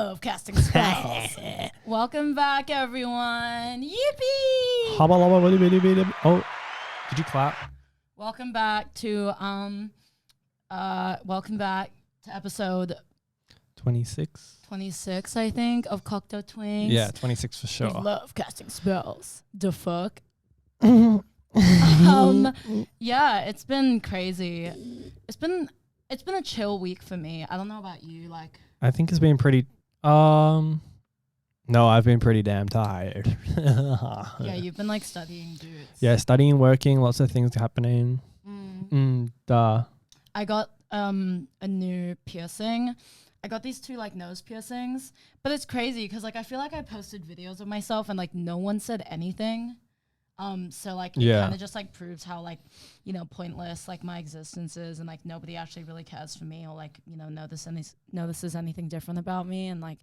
love casting spells. Welcome back, everyone. Yippee! Oh, did you clap? Welcome back to episode 26, I think, of Cocteau Twinks. Yeah, 26 for sure. We love casting spells. Dafuq. Yeah, it's been crazy. It's been a chill week for me. I don't know about you, like. I think it's been pretty. No, I've been pretty damn tired. Yeah, you've been like studying, dude. Yeah, studying, working, lots of things happening. I got a new piercing. I got these two like nose piercings, but it's crazy because like I feel like I posted videos of myself and like no one said anything. So like it kind of just like proves how like, you know, pointless like my existence is, and like nobody actually really cares for me or like, you know, notices anything different about me, and like,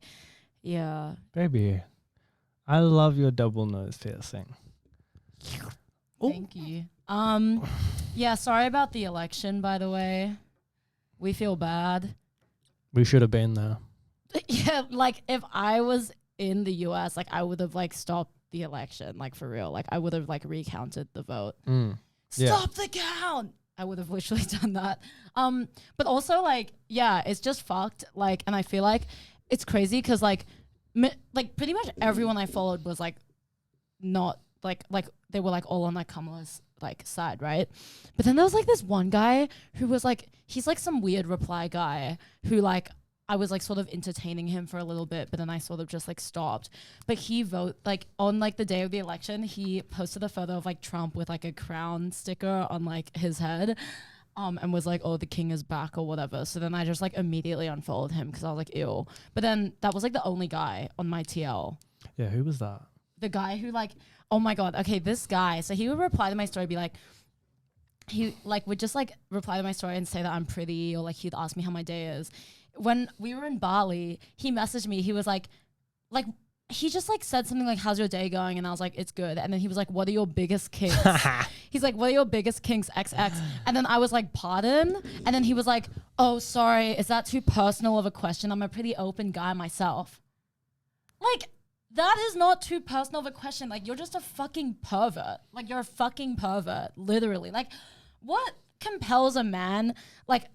yeah. Baby, I love your double nose piercing. Thank you. Yeah, sorry about the election, by the way. We feel bad. We should have been there. Yeah, like if I was in the US, like I would have like stopped the election, like for real. Like I would have like recounted the vote. Stop the count. I would have literally done that. But also like, yeah, it's just fucked. Like, and I feel like it's crazy because like pretty much everyone I followed was like not like they were like all on like Kamala's like side, right? But then there was like this one guy who was like, he's like some weird reply guy who like I was like sort of entertaining him for a little bit, but then I sort of just like stopped. But he like on like the day of the election, he posted a photo of like Trump with like a crown sticker on like his head, and was like, "Oh, the king is back" or whatever. So then I just like immediately unfollowed him because I was like, "Ew." But then that was like the only guy on my TL. Yeah, who was that? The guy who like, oh my god, okay, this guy. So he would reply to my story, be like, he like would just like reply to my story and say that I'm pretty, or like he'd ask me how my day is. When we were in Bali, he messaged me. He was like he just like said something like, "How's your day going?" And I was like, "It's good." And then he was like, "What are your biggest kinks?" He's like, "What are your biggest kinks, XX?" And then I was like, "Pardon?" And then he was like, "Oh, sorry, is that too personal of a question? I'm a pretty open guy myself." Like, that is not too personal of a question. Like, you're just a fucking pervert. Like, you're a fucking pervert, literally. Like, what compels a man, like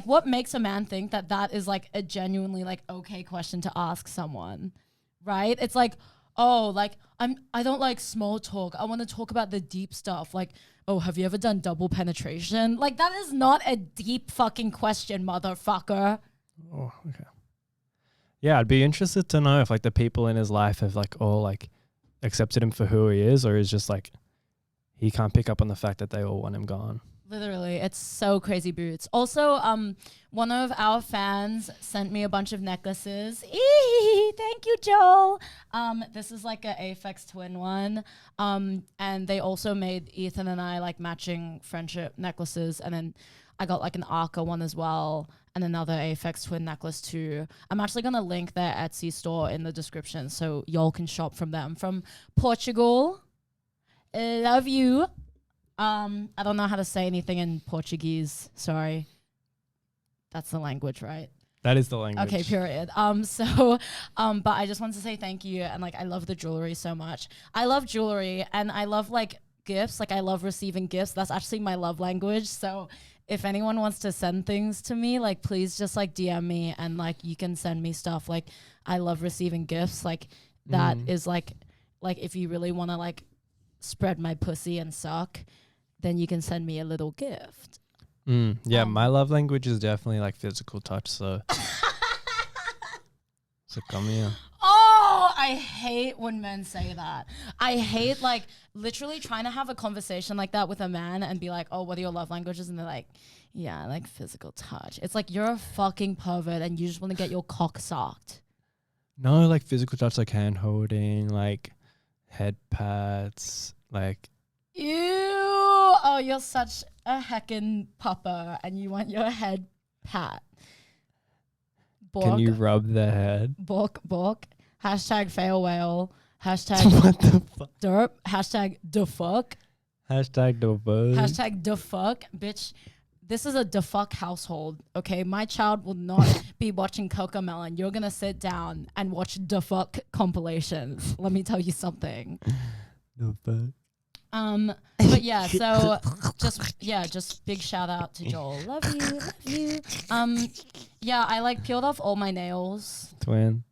what makes a man think that that is like a genuinely like okay question to ask someone, right? It's like, oh, like I don't like small talk. I want to talk about the deep stuff. Like, oh, have you ever done double penetration? Like, that is not a deep fucking question, motherfucker. Oh, okay. Yeah, I'd be interested to know if like the people in his life have like all like accepted him for who he is, or is just like he can't pick up on the fact that they all want him gone. Literally, it's so crazy boots. Also, one of our fans sent me a bunch of necklaces. Thank you, Joel. This is like a Aphex Twin one. And they also made Ethan and I like matching friendship necklaces, and then I got like an Arca one as well, and another Aphex Twin necklace too. I'm actually gonna link their Etsy store in the description so y'all can shop from them. From Portugal. Love you. I don't know how to say anything in Portuguese. Sorry. That's the language, right? That is the language. Okay, period. But I just wanted to say thank you, and like I love the jewelry so much. I love jewelry, and I love like gifts. Like I love receiving gifts. That's actually my love language. So if anyone wants to send things to me, like please just like DM me, and like you can send me stuff. Like I love receiving gifts. Like that is like if you really want to like spread my pussy and suck, then you can send me a little gift. Yeah, my love language is definitely like physical touch, so so come here. Oh, I hate when men say that. I hate like literally trying to have a conversation like that with a man and be like, "Oh, what are your love languages?" And they're like, "Yeah, I like physical touch." It's like, you're a fucking pervert and you just want to get your cock sucked. No, like physical touch, like hand holding, like head pats, like. Ew. Oh, you're such a heckin' pupper and you want your head pat. Bork. Can you rub the head? Bork. Hashtag fail whale. Hashtag what the fuck? Derp. Hashtag dafuq. Hashtag dafuq. Hashtag dafuq. Bitch, this is a dafuq household, okay? My child will not be watching Cocomelon. You're gonna sit down and watch dafuq compilations. Let me tell you something. But yeah, so just big shout out to Joel. Love you. Yeah, I like peeled off all my nails. Twin.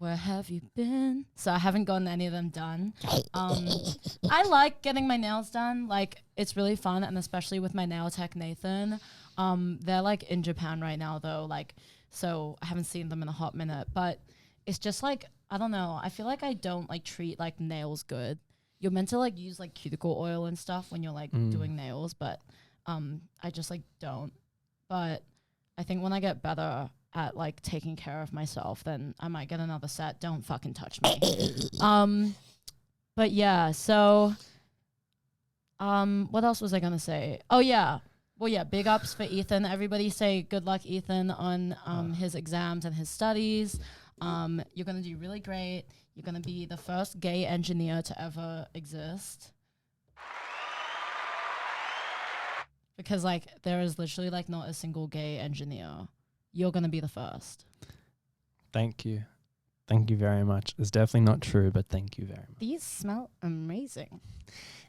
Where have you been? So I haven't gotten any of them done. I like getting my nails done. Like, it's really fun, and especially with my nail tech, Nathan. They're like in Japan right now though, like, so I haven't seen them in a hot minute. But it's just like, I don't know. I feel like I don't like treat like nails good. You're meant to like use like cuticle oil and stuff when you're like doing nails, but I just like don't. But I think when I get better at like taking care of myself, then I might get another set. Don't fucking touch me. But yeah, so what else was I gonna say? Oh yeah. Well yeah, big ups for Ethan. Everybody say good luck, Ethan, on his exams and his studies. You're gonna do really great. You're gonna be the first gay engineer to ever exist. Because like there is literally like not a single gay engineer. You're gonna be the first. Thank you. Thank you very much. It's definitely not true, but thank you very much. These smell amazing.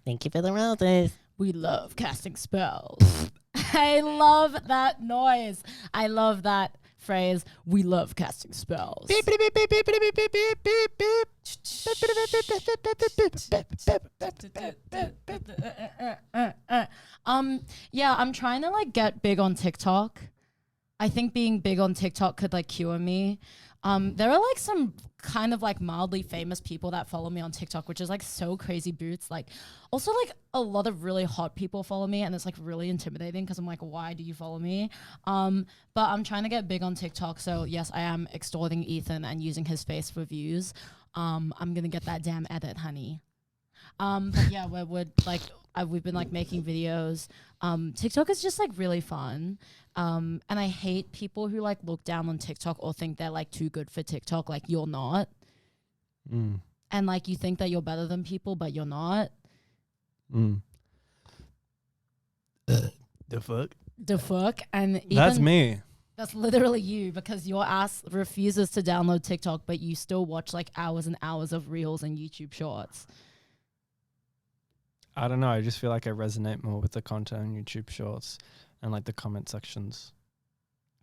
Thank you for the roses. We love casting spells. I love that noise. I love that phrase. We love casting spells. Beep, beep, beep, beep, beep, beep, beep, beep, beep, beep. Yeah, I'm trying to like get big on TikTok. I think being big on TikTok could like cure me. There are like some kind of like mildly famous people that follow me on TikTok, which is like so crazy boots. Like also like a lot of really hot people follow me, and it's like really intimidating because I'm like, why do you follow me? But I'm trying to get big on TikTok. So yes, I am extorting Ethan and using his face for views. I'm gonna get that damn edit, honey. But yeah, we've been like making videos. TikTok is just like really fun. And I hate people who like look down on TikTok or think they're like too good for TikTok. Like you're not. And like you think that you're better than people, but you're not. dafuq. And even That's me. That's literally you, because your ass refuses to download TikTok, but you still watch like hours and hours of reels and YouTube shorts. I don't know. I just feel like I resonate more with the content on YouTube Shorts and like the comment sections.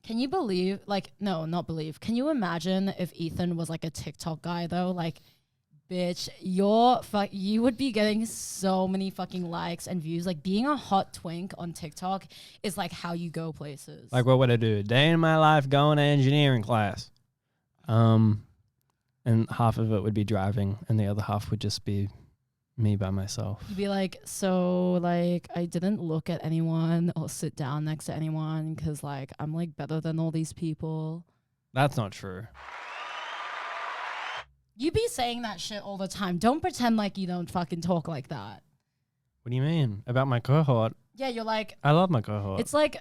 Can you believe, like, no, not believe. Can you imagine if Ethan was like a TikTok guy though? Like, bitch, you would be getting so many fucking likes and views. Like being a hot twink on TikTok is like how you go places. Like what would I do? Day in my life going to engineering class. And half of it would be driving and the other half would just be me by myself. You'd be like, so like I didn't look at anyone or sit down next to anyone because like I'm like better than all these people. That's not true. You be saying that shit all the time. Don't pretend like you don't fucking talk like that. What do you mean? About my cohort? Yeah, you're like, I love my cohort. it's like,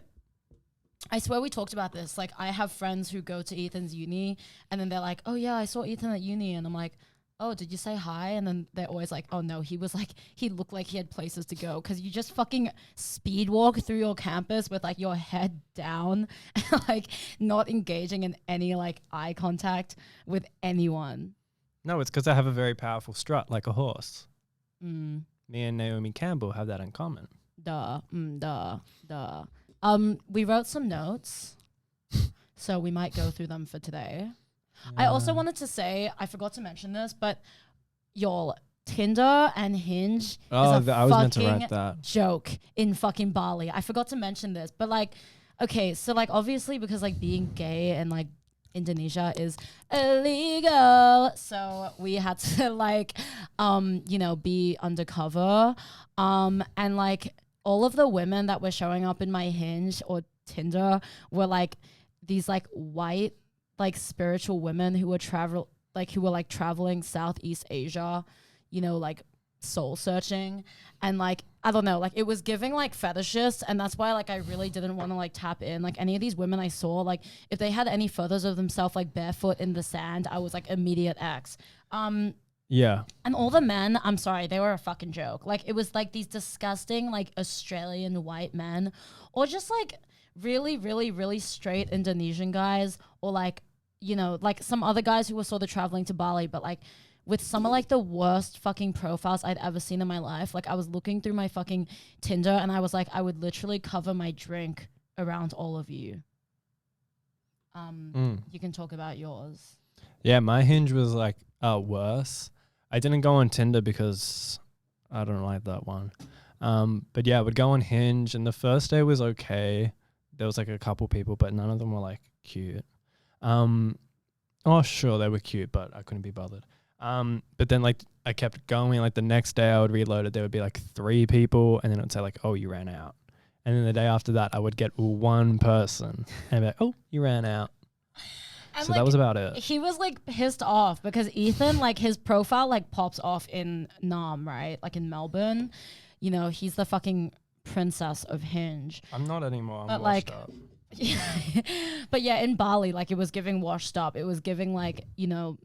I swear we talked about this. Like I have friends who go to Ethan's uni and then they're like, oh yeah, I saw Ethan at uni. And I'm like, oh, did you say hi? And then they're always like, oh no, he looked like he had places to go, because you just fucking speed walk through your campus with like your head down and like not engaging in any like eye contact with anyone. No, it's because I have a very powerful strut like a horse. Me and Naomi Campbell have that in common. Duh. We wrote some notes, so we might go through them for today. I also wanted to say, I forgot to mention this, but y'all, Tinder and Hinge Oh, is a I was meant to fucking write that. joke in fucking Bali. I forgot to mention this, but like, okay, so like obviously because like being gay in like Indonesia is illegal, so we had to like, be undercover, and like all of the women that were showing up in my Hinge or Tinder were like these like white like spiritual women who were traveling Southeast Asia, like soul searching, and like I don't know, like it was giving like fetishist, and that's why like I really didn't want to like tap in. Like any of these women I saw, like if they had any photos of themselves like barefoot in the sand, I was like immediate X. Yeah. And all the men, I'm sorry, they were a fucking joke. Like, it was like these disgusting, like, Australian white men, or just like really, really, really straight Indonesian guys, or like, you know, like some other guys who were sort of traveling to Bali, but like with some of like the worst fucking profiles I'd ever seen in my life. Like, I was looking through my fucking Tinder and I was like, I would literally cover my drink around all of you. You can talk about yours. Yeah, my Hinge was like worse. I didn't go on Tinder because I don't like that one. But yeah, I would go on Hinge, and the first day was okay. There was like a couple people, but none of them were like cute. Oh sure, they were cute, but I couldn't be bothered. But then like I kept going. Like the next day I would reload it. There would be like 3 people, and then it would say like, "Oh, you ran out." And then the day after that, I would get 1 person, and I'd be like, "Oh, you ran out." And So like, that was about it. he was like pissed off because Ethan, like his profile like pops off in Nam, right? Like in Melbourne. You know, he's the fucking princess of Hinge. I'm not anymore. I'm But washed like, up. but yeah, in Bali, like it was giving washed up. It was giving like, you know,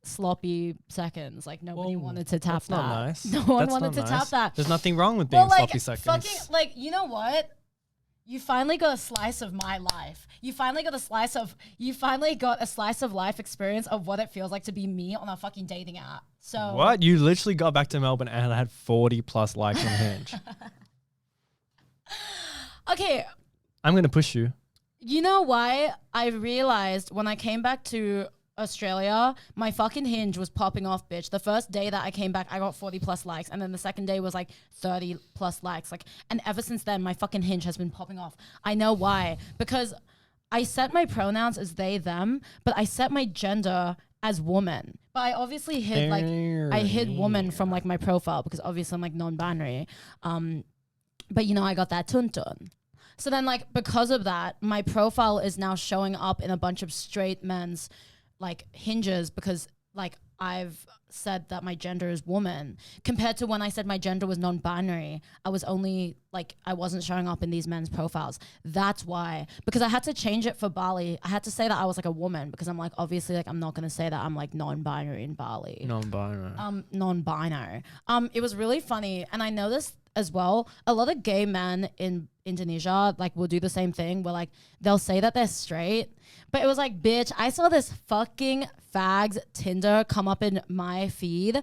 sloppy seconds. Like nobody Whoa, wanted to tap that's that. not nice. No one That's wanted to not tap nice. that. There's nothing wrong with being Well, like sloppy seconds. fucking like, you know what? You finally got a slice of my life. You finally got a slice of life experience of what it feels like to be me on a fucking dating app. So What? You literally got back to Melbourne and had 40 plus likes on Hinge. Okay, I'm going to push you. you know why I realized when I came back to Australia, my fucking Hinge was popping off, bitch. The first day that I came back, I got 40 plus likes, and then the second day was like 30 plus likes. Like, and ever since then, my fucking Hinge has been popping off. I know why. Because I set my pronouns as they, them, but I set my gender as woman. But I obviously hid I hid woman from like my profile because obviously I'm like non-binary. But you know, I got that tuntun. So then like because of that, my profile is now showing up in a bunch of straight men's like Hinges because like I've said that my gender is woman compared to when I said my gender was non-binary. I was only like, I wasn't showing up in these men's profiles. That's why, because I had to change it for Bali. I had to say that I was like a woman because I'm like, obviously like, I'm not going to say that I'm like non-binary in Bali. Non-binary. Non-binary. It was really funny. And I noticed as well, a lot of gay men in Indonesia like will do the same thing where like they'll say that they're straight, but it was like, bitch, I saw this fucking fag's Tinder come up in my feed.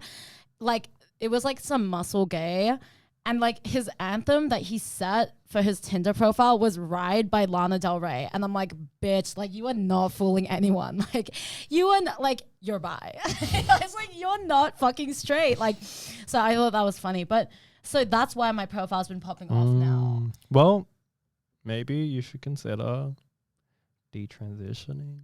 Like it was like some muscle gay, and like his anthem that he set for his Tinder profile was Ride by Lana Del Rey. And I'm like, bitch, like you are not fooling anyone. Like you are like, you're bi. I was like, you're not fucking straight. Like, so I thought that was funny, but so that's why my profile's been popping off now. Well, maybe you should consider detransitioning.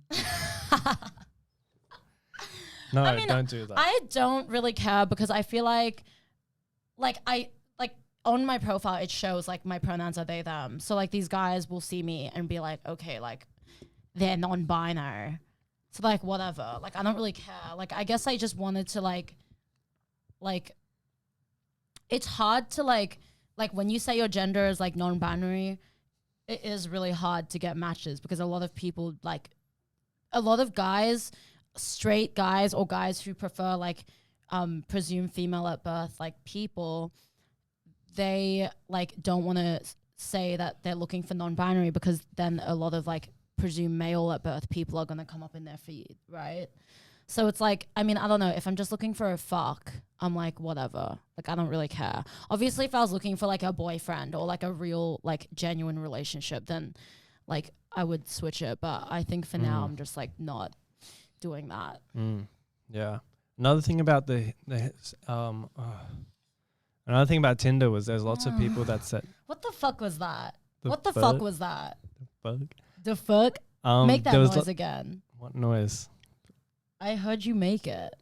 No, I mean, don't do that. I don't really care because I feel like I like on my profile it shows like my pronouns are they them. So like these guys will see me and be like, okay, like they're non-binary. So like whatever. Like I don't really care. Like I guess I just wanted to like it's hard to like when you say your gender is like non-binary, it is really hard to get matches because a lot of people like a lot of guys, straight guys or guys who prefer like presumed female at birth like people, they like don't want to say that they're looking for non-binary because then a lot of like presumed male at birth people are going to come up in their feed, right? So it's like, I mean, I don't know. If I'm just looking for a fuck, I'm like, whatever. Like, I don't really care. Obviously, if I was looking for like a boyfriend or like a real, like genuine relationship, then like I would switch it. But I think for now, I'm just like not doing that. Yeah. Another thing about another thing about Tinder was there's lots of people that said, What the fuck was that? The What the fuck? fuck was that? "Fuck." The fuck? Make that there was noise again. What noise? I heard you make it.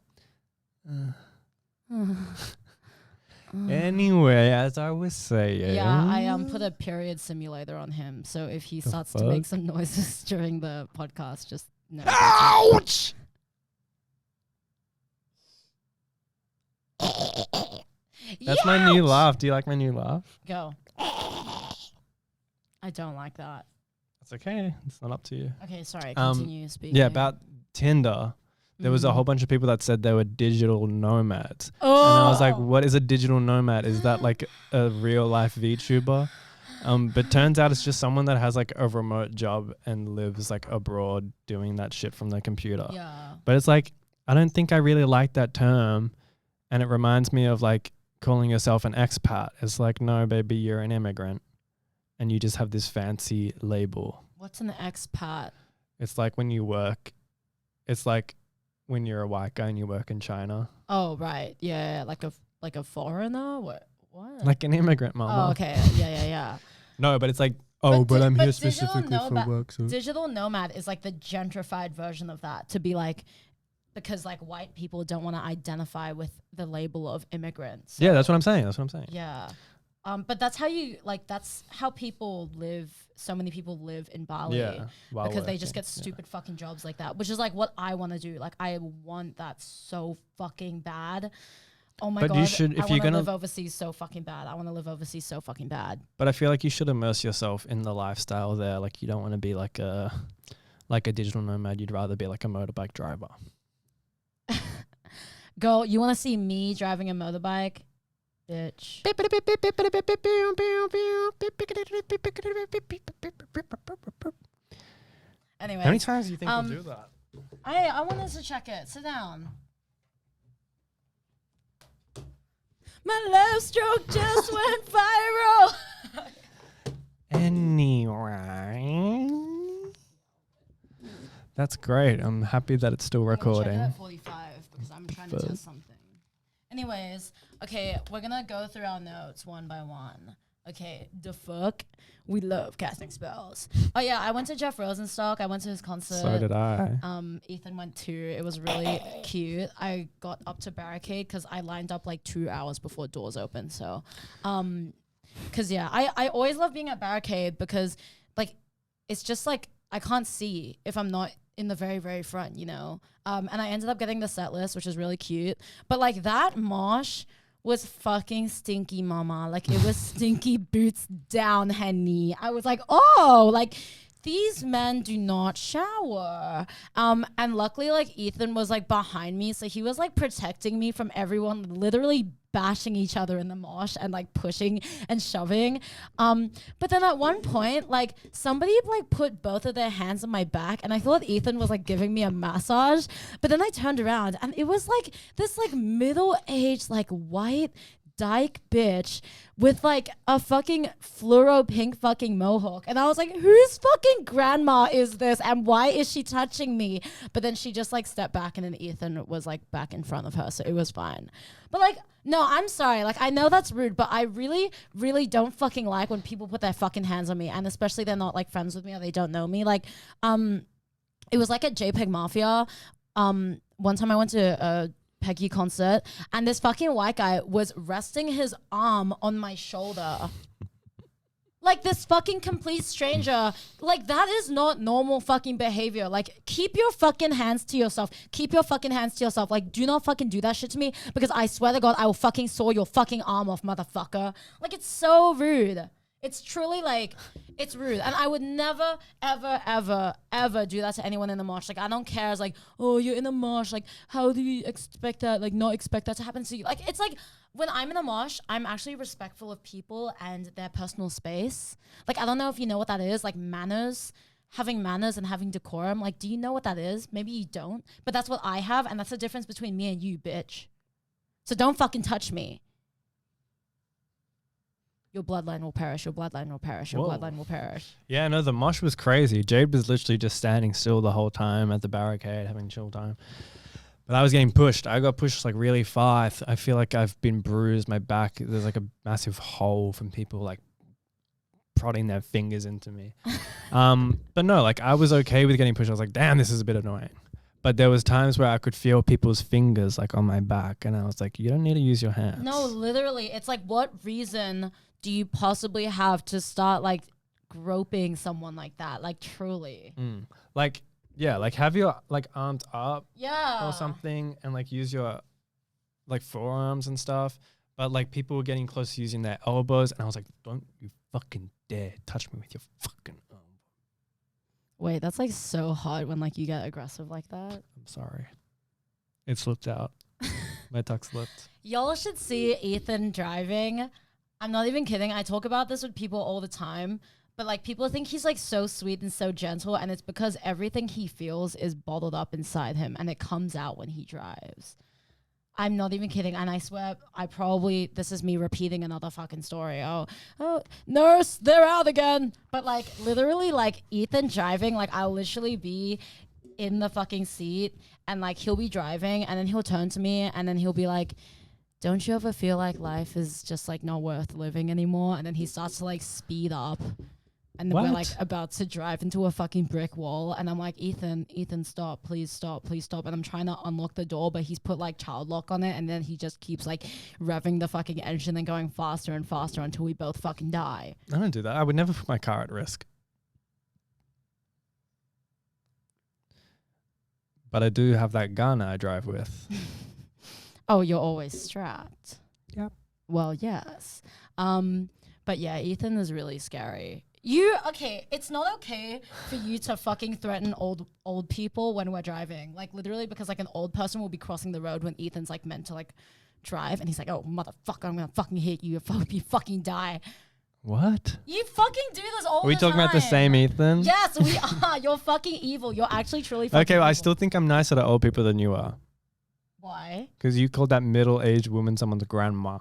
Anyway, as I was saying, Yeah, I put a period simulator on him. So if he starts to make some noises during the podcast, just no. Ouch! That's my new laugh. Do you like my new laugh? Go. I don't like that. It's okay. It's not up to you. Okay, sorry. Continue speaking. Yeah, about Tinder. there was a whole bunch of people that said they were digital nomads. Oh. And I was like, what is a digital nomad? Is that like a real life VTuber? But turns out it's just someone that has like a remote job and lives like abroad doing that shit from their computer. Yeah. But it's like, I don't think I really like that term. And it reminds me of like calling yourself an expat. It's like, no, baby, you're an immigrant. And you just have this fancy label. What's an expat? It's like when you work, it's like when you're a white guy and you work in China. Oh, right. Yeah. Like a foreigner? What? Like an immigrant, mama. Oh, okay. Yeah. No, but it's like, but I'm here specifically for work. So. Digital nomad is like the gentrified version of that, to be like, because like white people don't want to identify with the label of immigrants. So Yeah, that's what I'm saying. yeah. But that's how people live. So many people live in Bali. Yeah, because they just get stupid fucking jobs like that, which is like what I want to do. Like I want that so fucking bad. Oh my But God. you should, if I you're want to gonna live overseas so fucking bad. I want to live overseas so fucking bad. But I feel like you should immerse yourself in the lifestyle there. Like you don't want to be like a digital nomad. You'd rather be like a motorbike driver. Girl, you want to see me driving a motorbike? Bitch. Anyway. How many times do you think you'll do that? I wanted to check it. Sit down. My love stroke just went viral. Anyway. That's great. I'm happy that it's still recording. I'm check it at 45 because I'm trying to test something. Anyways, okay, we're going to go through our notes one by one. Okay, dafuq. We love casting spells. Oh yeah, I went to Jeff Rosenstock. I went to his concert. So did I. Ethan went too. It was really cute. I got up to barricade because I lined up like 2 hours before doors opened. So, because yeah, I always love being at barricade because like it's just like I can't see if I'm not in the very, very front, you know. And I ended up getting the set list, which is really cute. But like that mosh was fucking stinky, mama. Like it was stinky boots down, honey. I was like, oh, like these men do not shower. And luckily like Ethan was like behind me. So he was like protecting me from everyone literally bashing each other in the mosh and like pushing and shoving. But then at one point, like somebody like put both of their hands on my back and I thought Ethan was like giving me a massage. But then I turned around and it was like this like middle-aged like white dyke bitch with like a fucking fluoro pink fucking mohawk. And I was like, whose fucking grandma is this? And why is she touching me? But then she just like stepped back and then Ethan was like back in front of her. So it was fine. But like, no, I'm sorry. Like, I know that's rude, but I really, really don't fucking like when people put their fucking hands on me. And especially they're not like friends with me or they don't know me. Like, it was like at JPEG Mafia. One time I went to a Peggy concert and this fucking white guy was resting his arm on my shoulder. Like this fucking complete stranger. Like that is not normal fucking behavior. Like keep your fucking hands to yourself. Keep your fucking hands to yourself. Like do not fucking do that shit to me because I swear to God I will fucking saw your fucking arm off, motherfucker. Like it's so rude. It's truly like, it's rude. And I would never, ever, ever, ever do that to anyone in the mosh. Like, I don't care. It's like, oh, you're in a mosh. Like, how do you expect that? Like, not expect that to happen to you. Like, it's like, when I'm in a mosh, I'm actually respectful of people and their personal space. Like, I don't know if you know what that is. Like, manners, having manners and having decorum. Like, do you know what that is? Maybe you don't. But that's what I have. And that's the difference between me and you, bitch. So don't fucking touch me. Your bloodline will perish, your bloodline will perish, your bloodline will perish. Yeah, no, the mosh was crazy. Jade was literally just standing still the whole time at the barricade, having chill time. But I was getting pushed. I got pushed like really far. I feel like I've been bruised. My back, there's like a massive hole from people like prodding their fingers into me. But no, like I was okay with getting pushed. I was like, damn, this is a bit annoying. But there was times where I could feel people's fingers like on my back. And I was like, you don't need to use your hands. No, literally. It's like, what reason do you possibly have to start like groping someone like that? Like truly. Like, yeah, like have your like arms up or Yeah. something and like use your like forearms and stuff. But like people were getting close to using their elbows and I was like, don't you fucking dare touch me with your fucking elbow. Wait, that's like so hot when like you get aggressive like that. I'm sorry. It slipped out. My tuck slipped. Y'all should see Ethan driving. I'm not even kidding. I talk about this with people all the time, but like people think he's like so sweet and so gentle, and it's because everything he feels is bottled up inside him and it comes out when he drives. I'm not even kidding. And I swear, this is me repeating another fucking story. Oh, nurse, they're out again. But like literally like Ethan driving, like I'll literally be in the fucking seat and like he'll be driving and then he'll turn to me and then he'll be like, don't you ever feel like life is just like not worth living anymore? And then he starts to like speed up and then we're like about to drive into a fucking brick wall and I'm like, Ethan, stop, please stop. And I'm trying to unlock the door, but he's put like child lock on it and then he just keeps like revving the fucking engine and going faster and faster until we both fucking die. I don't do that. I would never put my car at risk. But I do have that gun I drive with. Oh, you're always strapped. Yep. Well, yes. But yeah, Ethan is really scary. It's not okay for you to fucking threaten old people when we're driving. Like literally because like an old person will be crossing the road when Ethan's like meant to like drive and he's like, oh motherfucker, I'm gonna fucking hit you. You fucking die. What? You fucking do this all the time. Are we talking about the same Ethan? Yes, we are. You're fucking evil. You're actually truly fucking Okay, well, evil. I still think I'm nicer to old people than you are. Why? Because you called that middle-aged woman someone's grandma.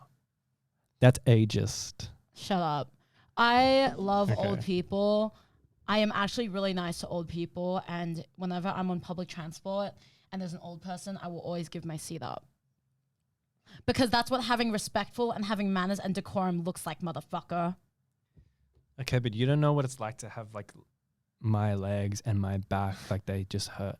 That's ageist. Shut up. I love Okay. old people. I am actually really nice to old people. And whenever I'm on public transport and there's an old person, I will always give my seat up. Because that's what having respectful and having manners and decorum looks like, motherfucker. Okay, but you don't know what it's like to have like my legs and my back like they just hurt.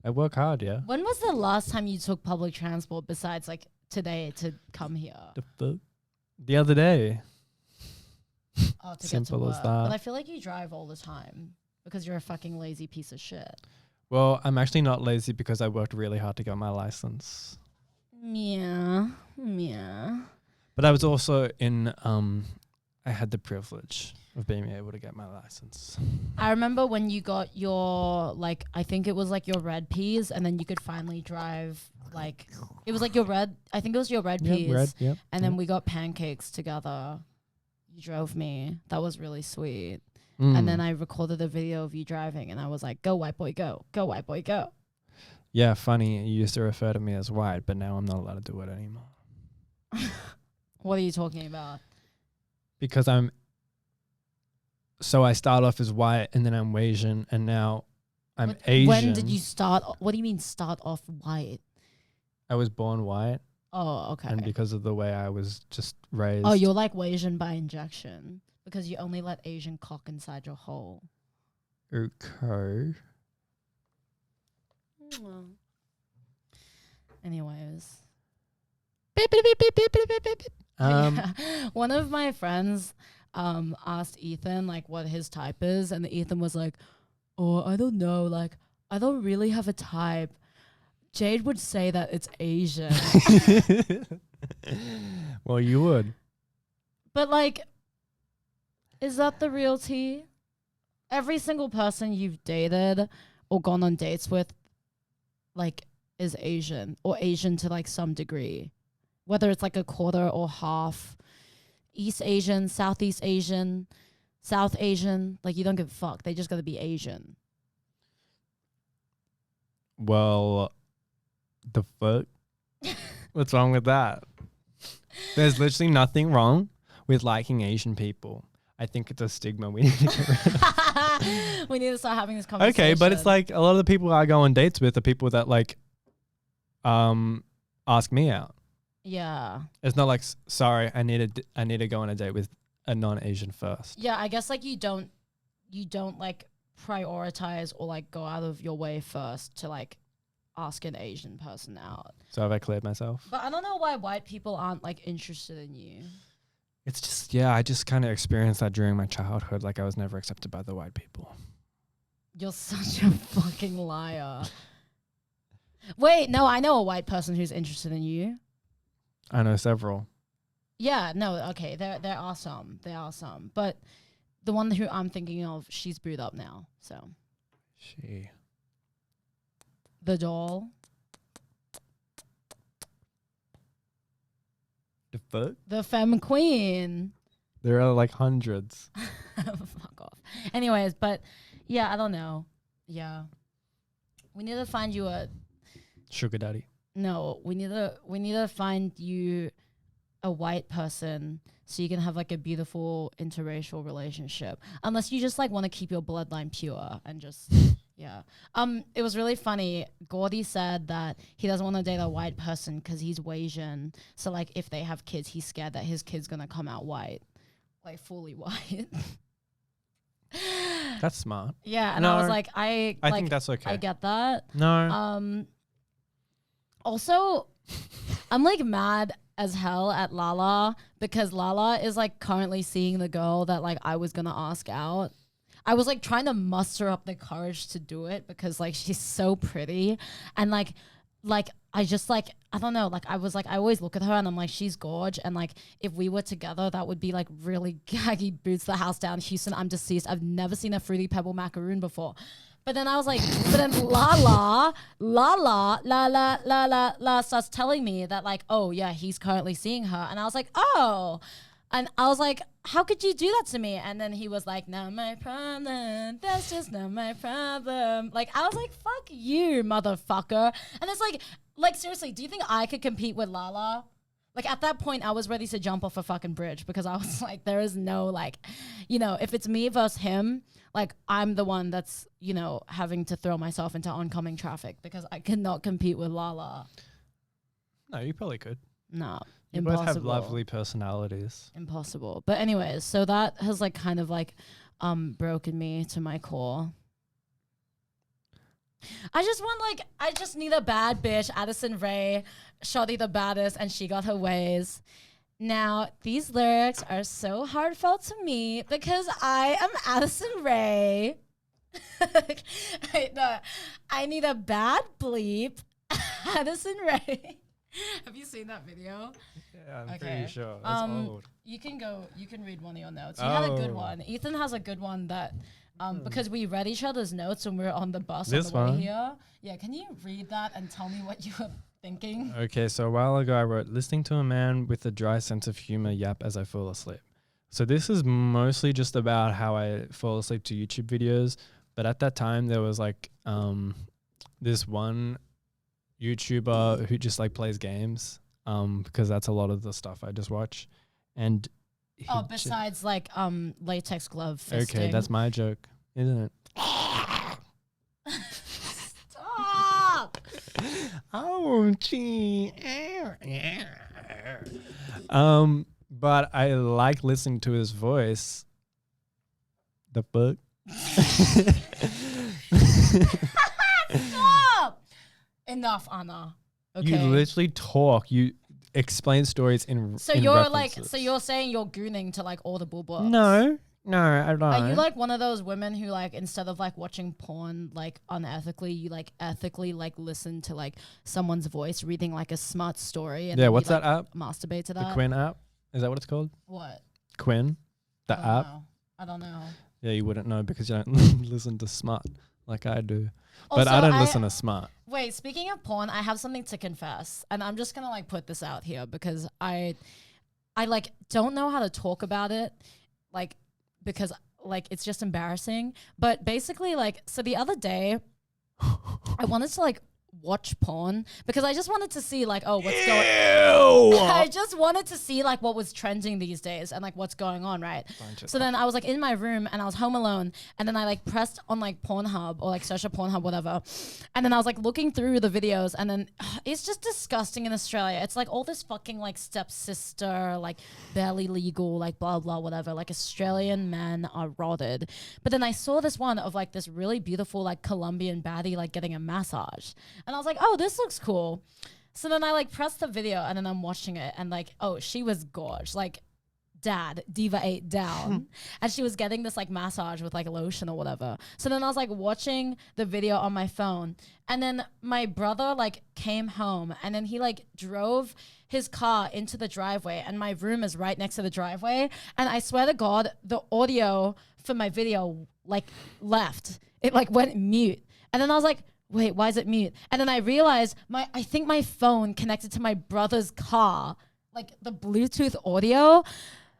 I work hard, yeah. When was the last time you took public transport besides like today to come here? The fuck? The other day. Oh, to Simple get to as work. that. But I feel like you drive all the time because you're a fucking lazy piece of shit. Well, I'm actually not lazy because I worked really hard to get my license. Yeah. But I was also in, I had the privilege of being able to get my license. I remember when you got your, like, I think it was like your red peas and then you could finally drive, like, it was like your red, I think it was your red peas. Yep. And then we got pancakes together. You drove me. That was really sweet. Mm. And then I recorded a video of you driving and I was like, go white boy, go. Go white boy, go. Yeah, funny. You used to refer to me as white, but now I'm not allowed to do it anymore. What are you talking about? Because so I start off as white and then I'm Asian and now I'm Asian. When did you start? What do you mean start off white? I was born white. Oh, okay. And because of the way I was just raised. Oh, you're like Asian by injection because you only let Asian cock inside your hole. Okay. Anyways. Um, One of my friends asked Ethan like what his type is and Ethan was like, oh, I don't know, like I don't really have a type. Jade would say that it's Asian. Well, you would. But like, is that the real tea? Every single person you've dated or gone on dates with like is Asian or Asian to like some degree. Whether it's like a quarter or half, East Asian, Southeast Asian, South Asian, like you don't give a fuck. They just gotta be Asian. Well, the fuck? What's wrong with that? There's literally nothing wrong with liking Asian people. I think it's a stigma we need to get rid of. We need to start having this conversation. Okay, but it's like a lot of the people I go on dates with are people that like ask me out. Yeah. It's not like, sorry, I need to go on a date with a non-Asian first. Yeah, I guess like you don't like prioritize or like go out of your way first to like ask an Asian person out. So have I cleared myself? But I don't know why white people aren't like interested in you. It's just, yeah, I just kind of experienced that during my childhood. Like I was never accepted by the white people. You're such a fucking liar. Wait, no, I know a white person who's interested in you. I know several. Yeah, no, okay, there are some. But the one who I'm thinking of, she's booed up now, so. She. The doll. The fuck? The femme queen. There are like hundreds. Fuck off. Anyways, but yeah, I don't know. Yeah. We need to find you a Sugar daddy. no, we need to find you a white person so you can have like a beautiful interracial relationship. Unless you just like want to keep your bloodline pure and just yeah. It was really funny. Gordy said that he doesn't want to date a white person because he's Asian. So like if they have kids, he's scared that his kid's gonna come out white. Like fully white. That's smart. Yeah, and No, I was like, I think that's okay. I get that. No. Also, I'm like mad as hell at Lala because Lala is like currently seeing the girl that like I was gonna ask out. I was like trying to muster up the courage to do it because like she's so pretty and like I just like I don't know, like I was like I always look at her and I'm like she's gorge and like if we were together that would be like really gaggy boots the house down Houston. I'm deceased. I've never seen a fruity pebble macaroon before. But then I was like, but then Lala starts telling me that like, oh yeah, he's currently seeing her. And I was like, oh. And I was like, how could you do that to me? And then he was like, not my problem. That's just not my problem. Like, I was like, fuck you, motherfucker. And it's like seriously, do you think I could compete with Lala? Like at that point, I was ready to jump off a fucking bridge because I was like, there is no like, you know, if it's me versus him, like I'm the one that's, you know, having to throw myself into oncoming traffic because I cannot compete with Lala. No, you probably could. No, You impossible. both have lovely personalities. Impossible. But anyways, so that has like kind of like broken me to my core. I just need a bad bitch, Addison Rae, Shoddy the baddest, and she got her ways. Now, these lyrics are so heartfelt to me because I am Addison Rae. I need a bad bleep, Addison Rae. Have you seen that video? Yeah, I'm Okay. pretty sure. That's old. You can read one of your notes. You had a good Oh. one. Ethan has a good one that because we read each other's notes when we were on the bus This on the way one? here. Yeah, can you read that and tell me what you were thinking? Okay, so a while ago I wrote, listening to a man with a dry sense of humor yap as I fall asleep. So this is mostly just about how I fall asleep to YouTube videos. But at that time there was like this one YouTuber who just like plays games because that's a lot of the stuff I just watch. And he Besides like latex glove fisting. okay, that's my joke, isn't it? Stop! Oh, gee. But I like listening to his voice. The fuck? Stop! Enough, Anna. Okay. You literally talk. You explain stories in so in you're references. so you're saying you're gooning to like all the books. No, I don't. Are you like one of those women who like instead of like watching porn like unethically, you like ethically like listen to like someone's voice reading like a smart story? And Yeah, then what's you, that app? Masturbate to The that. Quinn app? Is that what it's called? What? Quinn? The I don't app? know. I don't know. Yeah, you wouldn't know because you don't listen to smart like I do. Also, But I don't listen to smart. Wait, speaking of porn, I have something to confess, and I'm just gonna like put this out here because I like don't know how to talk about it, like because like it's just embarrassing. But basically, like so the other day, I wanted to like watch porn because I just wanted to see like what's going. I just wanted to see like what was trending these days and like what's going on, right? So then I was like in my room and I was home alone and then I like pressed on like Pornhub or like search a Pornhub, whatever. And then I was like looking through the videos and then it's just disgusting in Australia. It's like all this fucking like stepsister, like barely legal, like blah, blah, whatever. Like Australian men are rotted. But then I saw this one of like this really beautiful like Colombian baddie like getting a massage. And I was like, oh, this looks cool. So then I like pressed the video and then I'm watching it and like, oh, she was gorge. Like Diva 8 down. And she was getting this like massage with like lotion or whatever. So then I was like watching the video on my phone. And then my brother like came home and then he like drove his car into the driveway and my room is right next to the driveway. And I swear to God, the audio for my video like left. It like went mute. And then I was like, wait, why is it mute? And then I realized I think my phone connected to my brother's car, like the Bluetooth audio.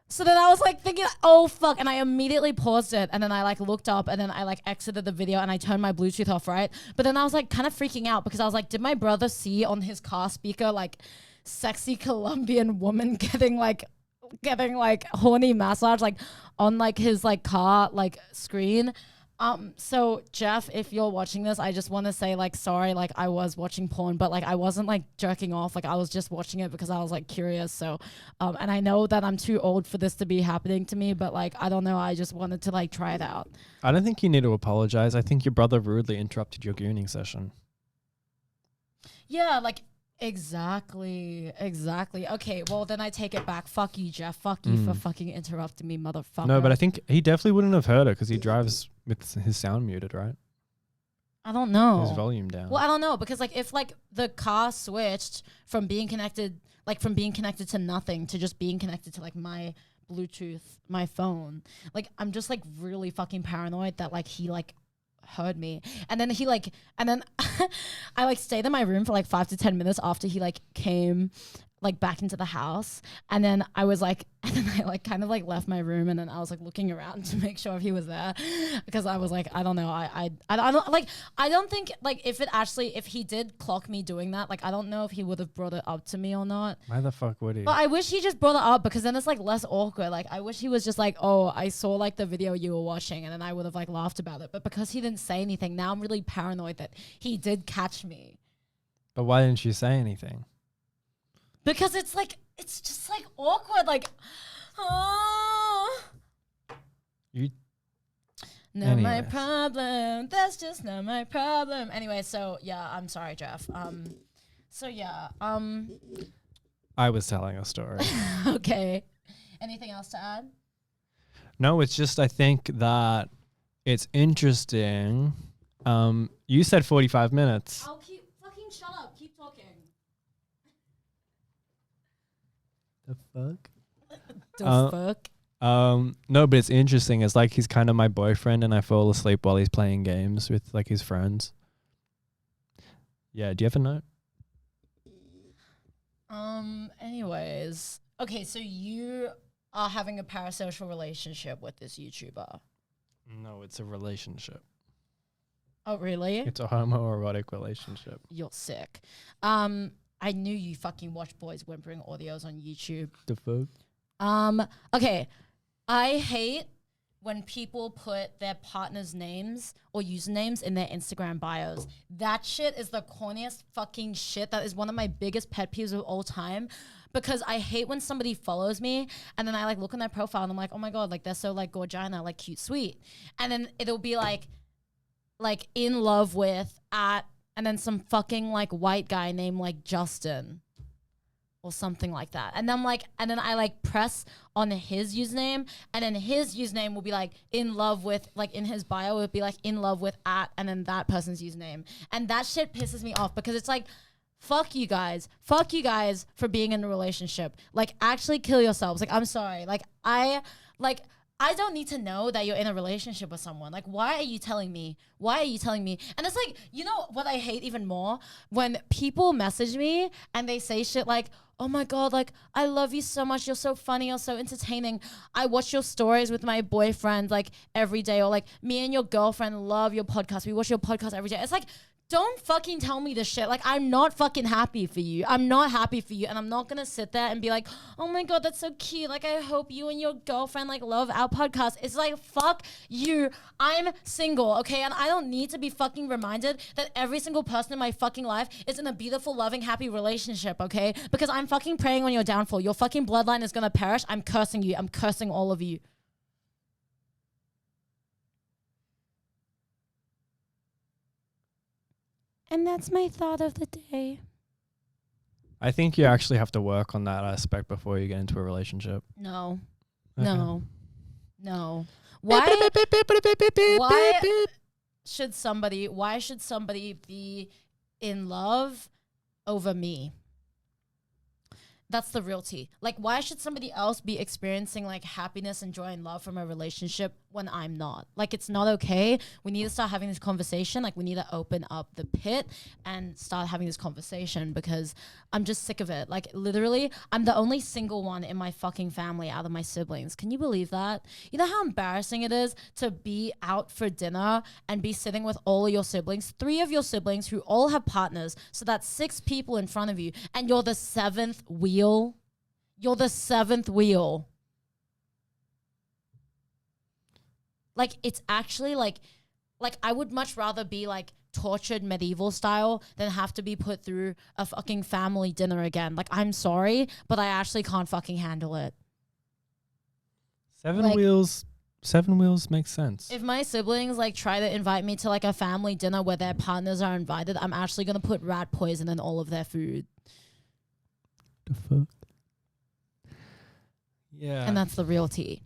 So then I was like thinking, oh fuck, and I immediately paused it, and then I like looked up, and then I like exited the video, and I turned my Bluetooth off, right? But then I was like kind of freaking out because I was like, did my brother see on his car speaker like sexy Colombian woman getting like horny massage like on like his like car like screen? So Jeff, if you're watching this, I just want to say like, sorry, like I was watching porn, but like I wasn't like jerking off. Like I was just watching it because I was like curious. So, and I know that I'm too old for this to be happening to me, but like, I don't know. I just wanted to like try it out. I don't think you need to apologize. I think your brother rudely interrupted your gooning session. Yeah, like exactly. Okay, well then I take it back. Fuck you, Jeff. Fuck you for fucking interrupting me, motherfucker. No, but I think he definitely wouldn't have heard it because he drives with his sound muted, right? I don't know. His volume down. Well, I don't know because like if like the car switched from being connected to nothing to just being connected to like my Bluetooth, my phone, like I'm just like really fucking paranoid that like he like heard me, and then I like stayed in my room for like 5 to 10 minutes after he like came like back into the house, and then I was like, and then I like kind of like left my room, and then I was like looking around to make sure if he was there, because I was like, I don't know, I don't like, I don't think like if he did clock me doing that, like I don't know if he would have brought it up to me or not. Why the fuck would he? But I wish he just brought it up because then it's like less awkward. Like I wish he was just like, oh, I saw like the video you were watching, and then I would have like laughed about it. But because he didn't say anything, now I'm really paranoid that he did catch me. But why didn't you say anything? Because it's like, it's just like awkward. Like, oh. Not my problem. That's just not my problem. Anyway, so yeah, I'm sorry, Jeff. So yeah, I was telling a story. Okay. Anything else to add? No, it's just I think that it's interesting. You said 45 minutes. I'll keep fucking shut up. Keep talking. The fuck? The fuck? No, but it's interesting. It's like he's kind of my boyfriend, and I fall asleep while he's playing games with like his friends. Yeah, do you have a note? Anyways. Okay, so you are having a parasocial relationship with this YouTuber. No, it's a relationship. Oh, really? It's a homoerotic relationship. You're sick. I knew you fucking watch boys whimpering audios on YouTube. The fuck? Okay. I hate when people put their partner's names or usernames in their Instagram bios. That shit is the corniest fucking shit. That is one of my biggest pet peeves of all time, because I hate when somebody follows me and then I like look on their profile and I'm like, oh my God, like they're so like gorgina, like cute, sweet. And then it'll be like in love with at, and then some fucking like white guy named like Justin or something like that. And I'm like, and then I like press on his username, and then his username will be like in love with, like in his bio, it would be like in love with at, and then that person's username. And that shit pisses me off because it's like, fuck you guys for being in a relationship. Like actually kill yourselves. Like, I'm sorry. Like I don't need to know that you're in a relationship with someone. Like, why are you telling me? And it's like, you know what I hate even more? When people message me and they say shit like, oh my God, like, I love you so much. You're so funny. You're so entertaining. I watch your stories with my boyfriend like every day. Or like, me and your girlfriend love your podcast. We watch your podcast every day. It's like, don't fucking tell me this shit. Like, I'm not fucking happy for you. I'm not happy for you. And I'm not going to sit there and be like, oh my God, that's so cute. Like, I hope you and your girlfriend like love our podcast. It's like, fuck you. I'm single, okay? And I don't need to be fucking reminded that every single person in my fucking life is in a beautiful, loving, happy relationship, okay? Because I'm fucking praying on your downfall. Your fucking bloodline is going to perish. I'm cursing you. I'm cursing all of you. And that's my thought of the day. I think you actually have to work on that aspect before you get into a relationship. No. Okay. No. Why should somebody be in love over me? That's the real tea. Like, why should somebody else be experiencing like happiness and joy and love from a relationship when I'm not? Like, it's not okay. We need to start having this conversation. Like, we need to open up the pit and start having this conversation because I'm just sick of it. Like, literally, I'm the only single one in my fucking family out of my siblings. Can you believe that? You know how embarrassing it is to be out for dinner and be sitting with all of your siblings, 3 of your siblings who all have partners. So that's 6 people in front of you and you're the 7th wheel. You're the 7th wheel. Like, it's actually like I would much rather be like tortured medieval style than have to be put through a fucking family dinner again. Like, I'm sorry, but I actually can't fucking handle it. 7 wheels makes sense. If my siblings like try to invite me to like a family dinner where their partners are invited, I'm actually going to put rat poison in all of their food. Dafuq. Yeah. And that's the real tea.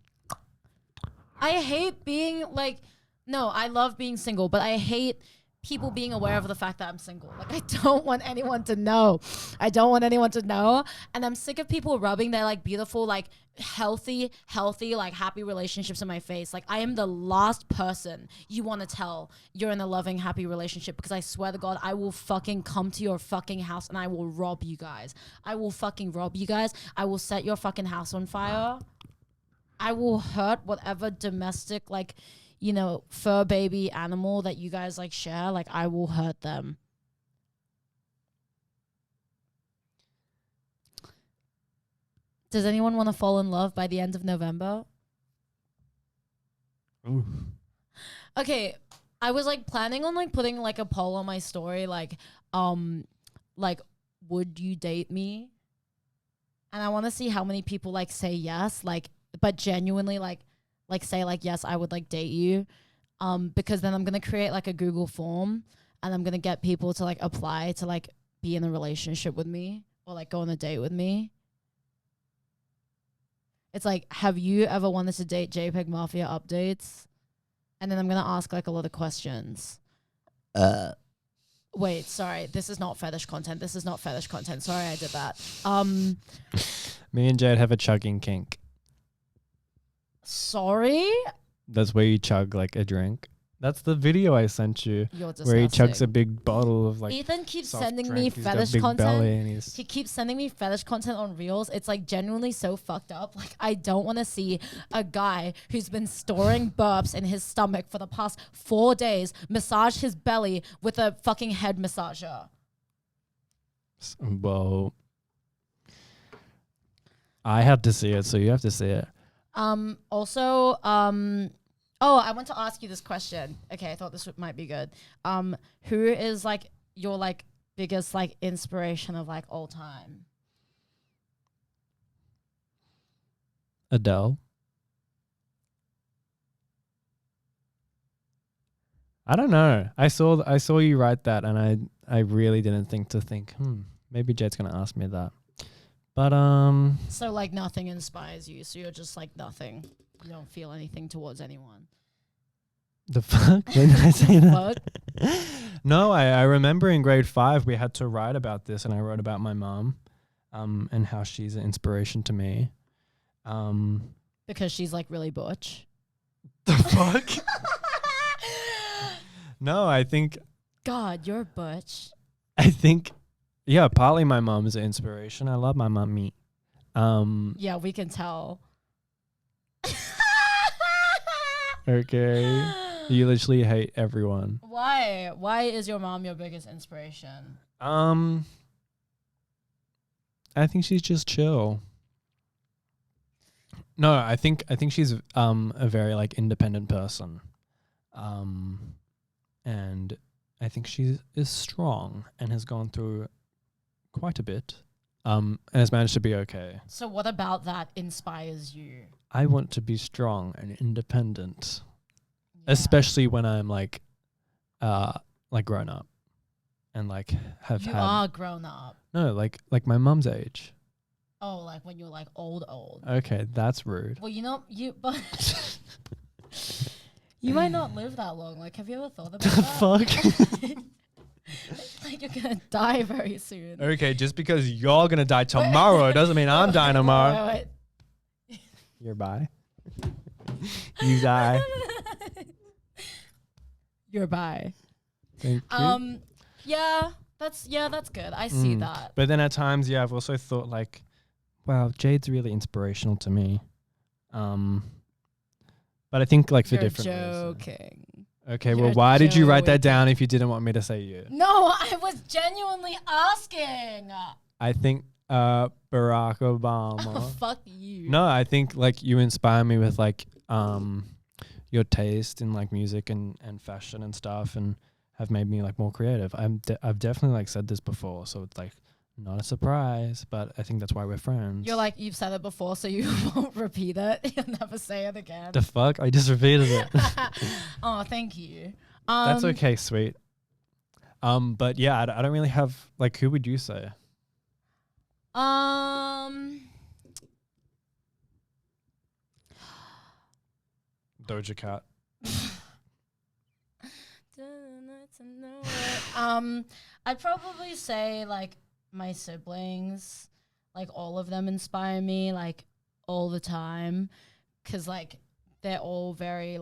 I hate being like, no, I love being single, but I hate people being aware of the fact that I'm single. Like, I don't want anyone to know. I don't want anyone to know. And I'm sick of people rubbing their like beautiful, like healthy, like happy relationships in my face. Like, I am the last person you want to tell you're in a loving, happy relationship because I swear to God, I will fucking come to your fucking house and I will rob you guys. I will fucking rob you guys. I will set your fucking house on fire. I will hurt whatever domestic, like, you know, fur baby animal that you guys like share. Like, I will hurt them. Does anyone want to fall in love by the end of November? Ooh. Okay, I was like planning on like putting like a poll on my story, like would you date me? And I want to see how many people like say yes, like, but genuinely like say like, yes, I would like date you. Because then I'm going to create like a Google form and I'm going to get people to like apply to like be in a relationship with me or like go on a date with me. It's like, have you ever wanted to date JPEG Mafia updates? And then I'm going to ask like a lot of questions. Wait, sorry. This is not fetish content. Sorry, I did that. Me and Jade have a chugging kink. Sorry? That's where you chug like a drink. That's the video I sent you. You're disgusting. Where he chugs a big bottle of like Ethan keeps soft sending drink. me He's got fetish big belly content. and he's He keeps sending me fetish content on Reels. It's like genuinely so fucked up. Like, I don't want to see a guy who's been storing burps in his stomach for the past 4 days massage his belly with a fucking head massager. Well, I had to see it, so you have to see it. Also, oh, I want to ask you this question. Okay, I thought this might be good. Who is like your like biggest like inspiration of like all time? Adele. I don't know. I saw you write that, and I really didn't think. Maybe Jade's gonna ask me that. But So like nothing inspires you. So you're just like nothing. You don't feel anything towards anyone. The fuck? When did I say that? Fuck. No, I remember in grade 5 we had to write about this, and I wrote about my mom, and how she's an inspiration to me. Because she's like really butch. The fuck? No, I think God, you're butch. yeah, partly my mom is an inspiration. I love my mommy. Yeah, we can tell. Okay. You literally hate everyone. Why? Why is your mom your biggest inspiration? I think she's just chill. No, I think she's a very like independent person. And I think she is strong and has gone through quite a bit. And has managed to be okay. So what about that inspires you? I want to be strong and independent. Yeah. Especially when I'm like grown up and like have You had. are grown up. No, like my mum's age. Oh, like when you're like old. Okay, that's rude. Well, you know, but you might not live that long. Like, have you ever thought about that? Fuck. Like you're gonna die very soon. Okay, just because you're gonna die tomorrow doesn't mean I'm dying tomorrow. Wait. You're bi. You die. You're bi. Thank you. Yeah, that's good. I see that. But then at times, yeah, I've also thought like, wow, Jade's really inspirational to me. But I think like for You're different joking. reasons. Okay, You're well, why did you write that joking. down if you didn't want me to say you? No, I was genuinely asking. I think Barack Oh, Obama. fuck you. No, I think like you inspire me with like your taste in like music and fashion and stuff, and have made me like more creative. I've definitely like said this before, so it's like not a surprise, but I think that's why we're friends. You're like, you've said it before, so you won't repeat it. You'll never say it again. The fuck? I just repeated it. Oh, thank you. That's okay, sweet. But yeah, I don't really have like. Who would you say? Doja Cat. I'd probably say like my siblings, like all of them inspire me like all the time, cause like they're all very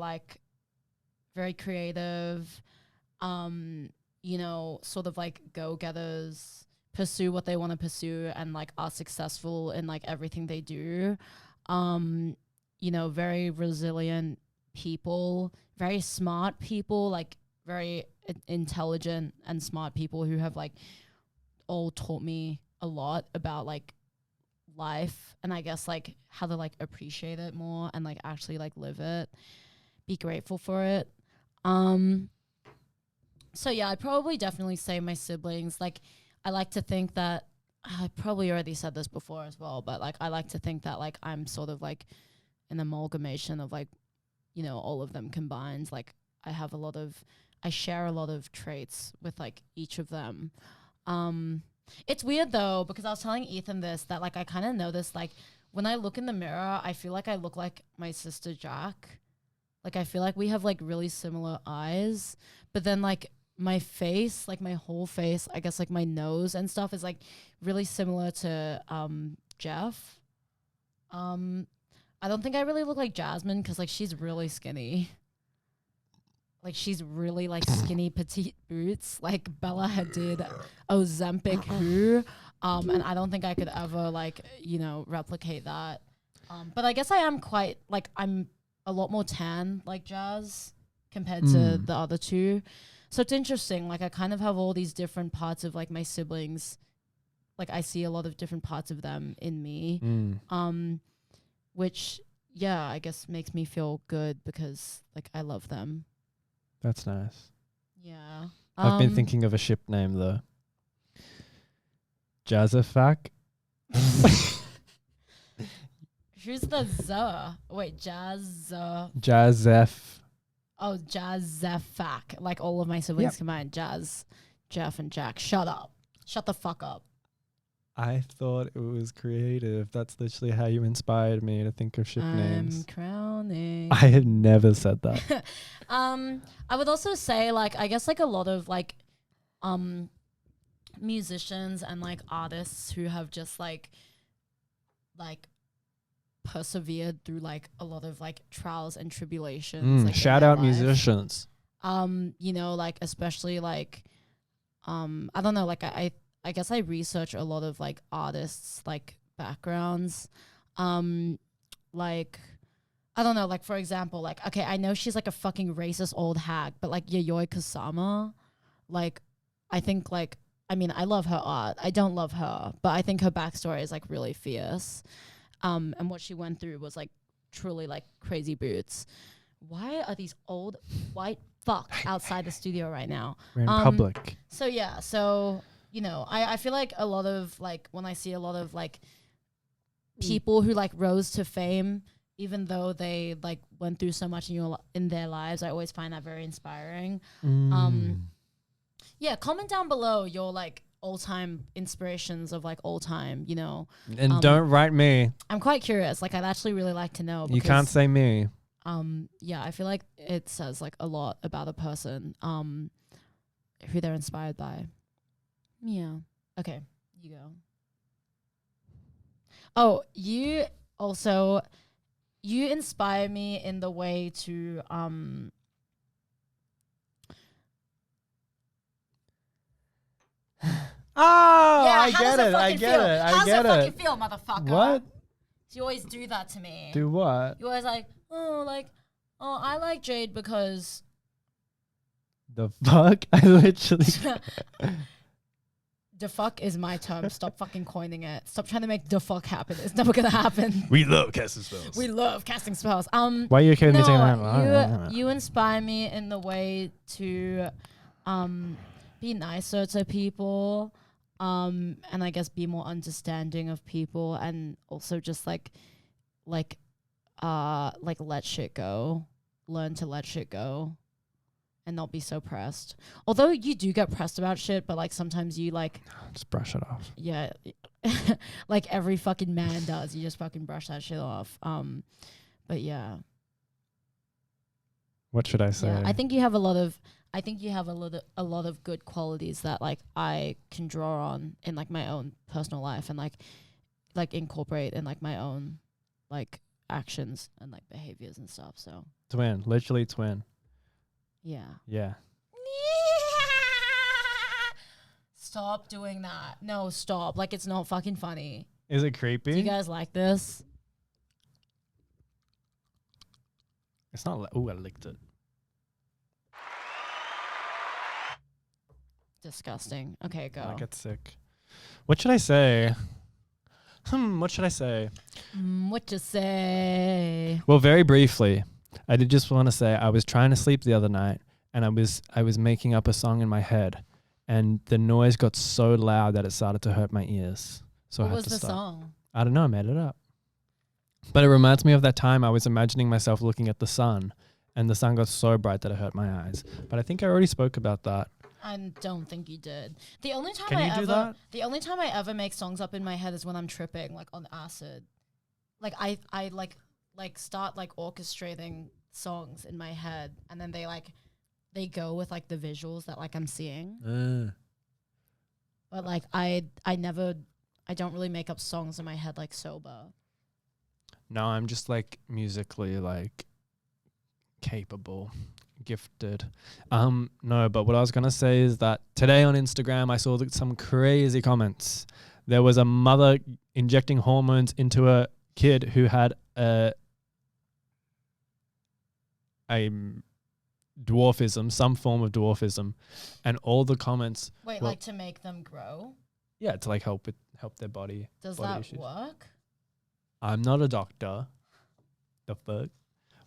creative, you know, sort of like go-getters, pursue what they want to pursue, and like are successful in like everything they do. You know, very resilient people, very smart people, like very intelligent and smart people who have like all taught me a lot about like life, and I guess like how to like appreciate it more and like actually like live it, be grateful for it. So yeah, I'd probably definitely say my siblings. Like I like to think that I probably already said this before as well, but like I like to think that like I'm sort of like an amalgamation of like, you know, all of them combined. Like I share a lot of traits with like each of them. It's weird though, because I was telling Ethan this, that like I kind of noticed like when I look in the mirror, I feel like I look like my sister Jack. Like I feel like we have like really similar eyes, but then like my face, like my whole face, I guess like my nose and stuff is like really similar to Jeff. I don't think I really look like Jasmine because like she's really skinny. Like she's really like skinny petite boots, like Bella Hadid, Ozempic who, and I don't think I could ever like, you know, replicate that. But I guess I am quite like, I'm a lot more tan like Jazz compared to the other two. So it's interesting. Like I kind of have all these different parts of like my siblings. Like I see a lot of different parts of them in me. Which yeah, I guess makes me feel good because like I love them. That's nice. Yeah. I've been thinking of a ship name though. Jazzafak. Who's the Z? Wait, Jazzef. Oh, Jazzafak. Like all of my siblings combined. Jazz, Jeff, and Jack. Shut up. Shut the fuck up. I thought it was creative. That's literally how you inspired me to think of ship names. I'm crowning. I had never said that. I would also say like I guess like a lot of like musicians and like artists who have just like persevered through like a lot of like trials and tribulations. Like, shout out musicians. You know, like especially like I don't know, like I guess I research a lot of like artists like backgrounds. Like I don't know, like for example, like okay, I know she's like a fucking racist old hag, but like Yayoi Kusama, like I think like I mean I love her art. I don't love her, but I think her backstory is like really fierce. And what she went through was like truly like crazy boots. Why are these old white fucks outside the studio right now? We're in public. So yeah, so you know, I feel like a lot of like when I see a lot of like people who like rose to fame, even though they like went through so much in their lives, I always find that very inspiring. Yeah, comment down below your like all-time inspirations of like all time, you know. And don't write me. I'm quite curious. Like I'd actually really like to know. You can't say me. Yeah, I feel like it says like a lot about a person. who they're inspired by. Yeah. Okay, you go. Oh, you inspire me in the way to Oh, yeah, I how get does it. I fucking get feel? it. How I does get it fucking it. feel, motherfucker? What? You always do that to me. Do what? You always I like Jade because The fuck? I literally. dafuq is my term. Stop fucking coining it. Stop trying to make dafuq happen. It's never gonna happen. We love casting spells. We love casting spells. Why are you okay with me saying that? You inspire me in the way to be nicer to people, and I guess be more understanding of people, and also just like let shit go. Learn to let shit go and not be so pressed. Although you do get pressed about shit, but like sometimes you like just brush it off. yeah, like every fucking man does. You just fucking brush that shit off. But yeah. What should I say? Yeah, I think you have a lot of good qualities that like I can draw on in like my own personal life and like incorporate in like my own like actions and like behaviors and stuff. So twin, literally twin. yeah. Yeah. Stop doing that. No, stop. Like it's not fucking funny. Is it creepy? Do you guys like this? It's not. Oh, I licked it. Disgusting. Okay, go. I get sick. What should I say? What should I say? What you say? Well, very briefly, I did just want to say I was trying to sleep the other night, and I was making up a song in my head, and the noise got so loud that it started to hurt my ears. So what I had was to the stop. song? I don't know. I made it up. But it reminds me of that time I was imagining myself looking at the sun, and the sun got so bright that it hurt my eyes. But I think I already spoke about that. I don't think you did. The only time Can you do that? The only time I ever make songs up in my head is when I'm tripping, like on acid. Like I start like orchestrating songs in my head, and then they go with like the visuals that like I'm seeing. But like I don't really make up songs in my head like sober. No, I'm just like musically like capable, gifted. No, but what I was gonna say is that today on Instagram I saw some crazy comments. There was a mother injecting hormones into a kid who had a dwarfism, some form of dwarfism, and all the comments. Wait, like to make them grow? Yeah, to like help their body. Does body that issues. work? I'm not a doctor. The fuck?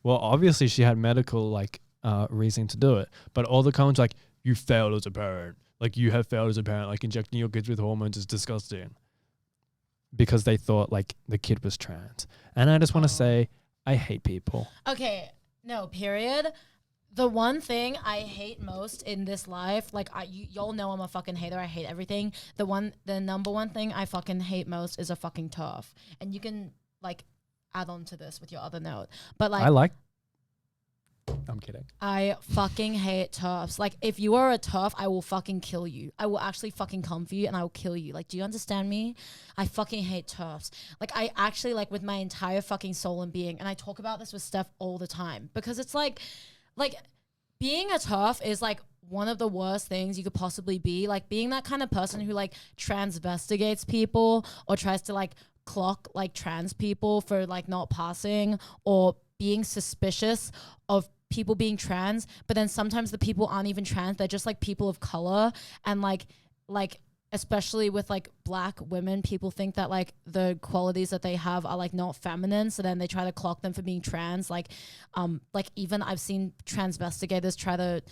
Well, obviously she had medical like reason to do it, but all the comments like, you failed as a parent. Like you have failed as a parent. Like injecting your kids with hormones is disgusting. Because they thought like the kid was trans. And I just want to say, I hate people. Okay, no, period. The one thing I hate most in this life, like y'all know I'm a fucking hater. I hate everything. The number one thing I fucking hate most is a fucking turf. And you can like add on to this with your other note. But like I'm kidding. I fucking hate turfs. Like if you are a turf, I will fucking kill you. I will actually fucking come for you and I will kill you. Like, do you understand me? I fucking hate turfs. Like I actually like with my entire fucking soul and being, and I talk about this with Steph all the time because it's like being a turf is like one of the worst things you could possibly be. Like being that kind of person who like transvestigates people or tries to like clock like trans people for like not passing or being suspicious of people being trans, but then sometimes the people aren't even trans, they're just like people of color, and like especially with like black women, people think that like the qualities that they have are like not feminine, so then they try to clock them for being trans. Like even I've seen transvestigators try to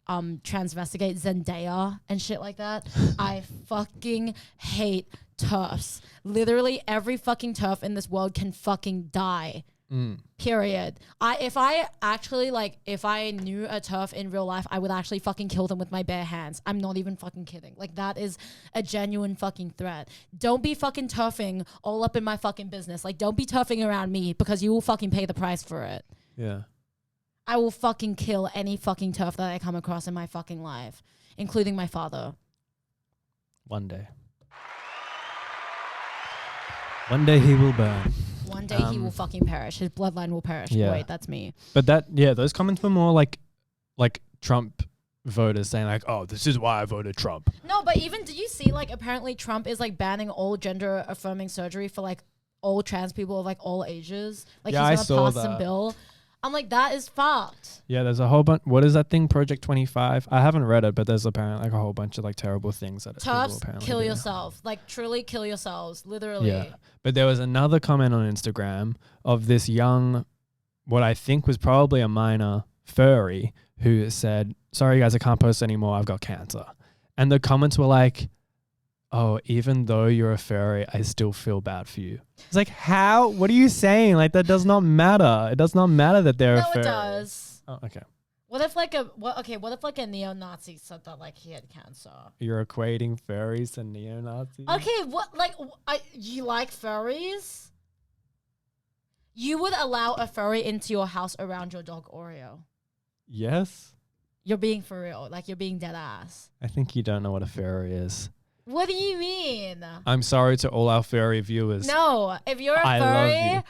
transvestigate Zendaya and shit like that. I fucking hate turfs. Literally every fucking turf in this world can fucking die. Period. If I knew a turf in real life, I would actually fucking kill them with my bare hands. I'm not even fucking kidding. Like that is a genuine fucking threat. Don't be fucking turfing all up in my fucking business. Like don't be turfing around me because you will fucking pay the price for it. Yeah. I will fucking kill any fucking turf that I come across in my fucking life. including my father. One day. One day he will burn. One day he will fucking perish. His bloodline will perish. Yeah. Wait, that's me. But those comments were more like Trump voters saying like, oh, this is why I voted Trump. No, but even did you see like apparently Trump is like banning all gender affirming surgery for like all trans people of like all ages. Like Yeah, I he's saw gonna pass some that. bill. I'm like, that is fucked. Yeah, there's a whole bunch. What is that thing? Project 25. I haven't read it, but there's apparently like a whole bunch of like terrible things that people Turfs, apparently kill do. yourself. Like truly kill yourselves. Literally. Yeah. But there was another comment on Instagram of this young, what I think was probably a minor furry, who said, sorry guys, I can't post anymore. I've got cancer. And the comments were like, oh, even though you're a furry, I still feel bad for you. It's like, how? What are you saying? Like, that does not matter. It does not matter that they're a furry. No, it does. Oh, okay. What if like a neo-Nazi said that like he had cancer? You're equating furries to neo-Nazis? Okay, what like you like furries? You would allow a furry into your house around your dog Oreo? Yes. You're being for real. Like you're being dead ass. I think you don't know what a furry is. What do you mean? I'm sorry to all our furry viewers. No, if you're a I love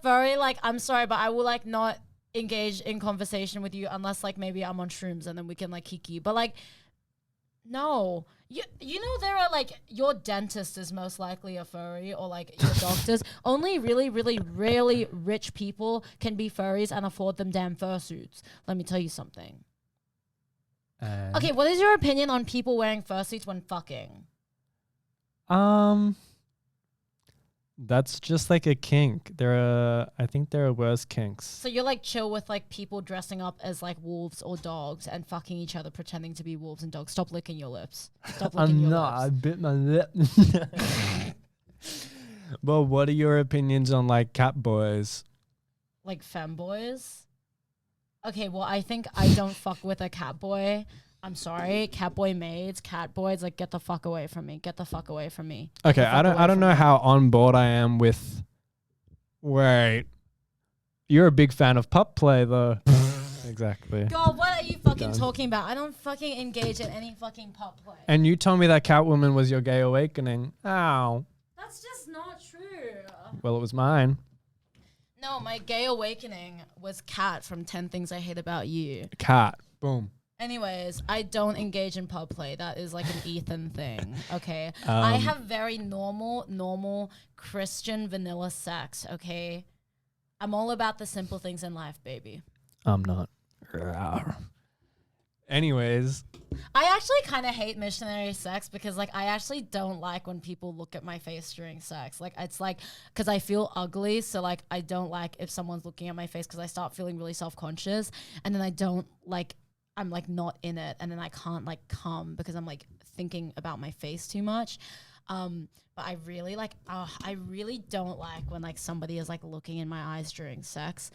furry, like I'm sorry, but I will like not engage in conversation with you unless like maybe I'm on shrooms and then we can like kiki. But like, no, you know there are like your dentist is most likely a furry or like your doctors. Only really, really, really rich people can be furries and afford them damn fursuits. Let me tell you something. Okay, what is your opinion on people wearing fursuits when fucking? That's just like a kink. I think there are worse kinks. So you're like chill with like people dressing up as like wolves or dogs and fucking each other pretending to be wolves and dogs. Stop licking your lips. Stop licking your lips. I bit my lip. Well, what are your opinions on like cat boys? Like femboys? Okay, well I think I don't fuck with a cat boy. I'm sorry, cat boy maids, cat boys, like get the fuck away from me. Get the fuck away from me. Okay, I don't know how on board I am with. Wait, you're a big fan of pup play though. Exactly. God, what are you fucking Done. talking about? I don't fucking engage in any fucking pup play. And you told me that Catwoman was your gay awakening. Ow. That's just not true. Well, it was mine. No, my gay awakening was Cat from 10 Things I Hate About You. Cat. Boom. Anyways, I don't engage in pub play. That is like an Ethan thing. Okay. I have very normal Christian vanilla sex. Okay. I'm all about the simple things in life, baby. I'm not. Anyways. I actually kind of hate missionary sex because like I actually don't like when people look at my face during sex. Like it's like because I feel ugly, so like I don't like if someone's looking at my face because I start feeling really self-conscious, and then I don't like I'm like not in it, and then I can't like come because I'm like thinking about my face too much. But I really like I really don't like when like somebody is like looking in my eyes during sex,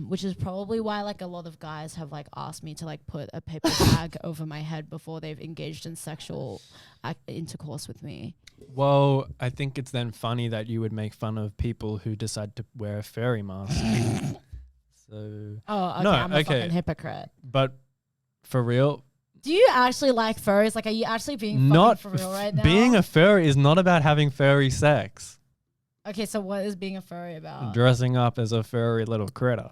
which is probably why like a lot of guys have like asked me to like put a paper bag over my head before they've engaged in sexual intercourse with me. Well, I think it's then funny that you would make fun of people who decide to wear a furry mask. So Okay, no, I'm a okay. fucking hypocrite. But for real, Do you actually like furries? Like, are you actually being not fucking for real right now? being a furry is not about having furry sex. Okay, so what is being a furry about? Dressing up as a furry little critter.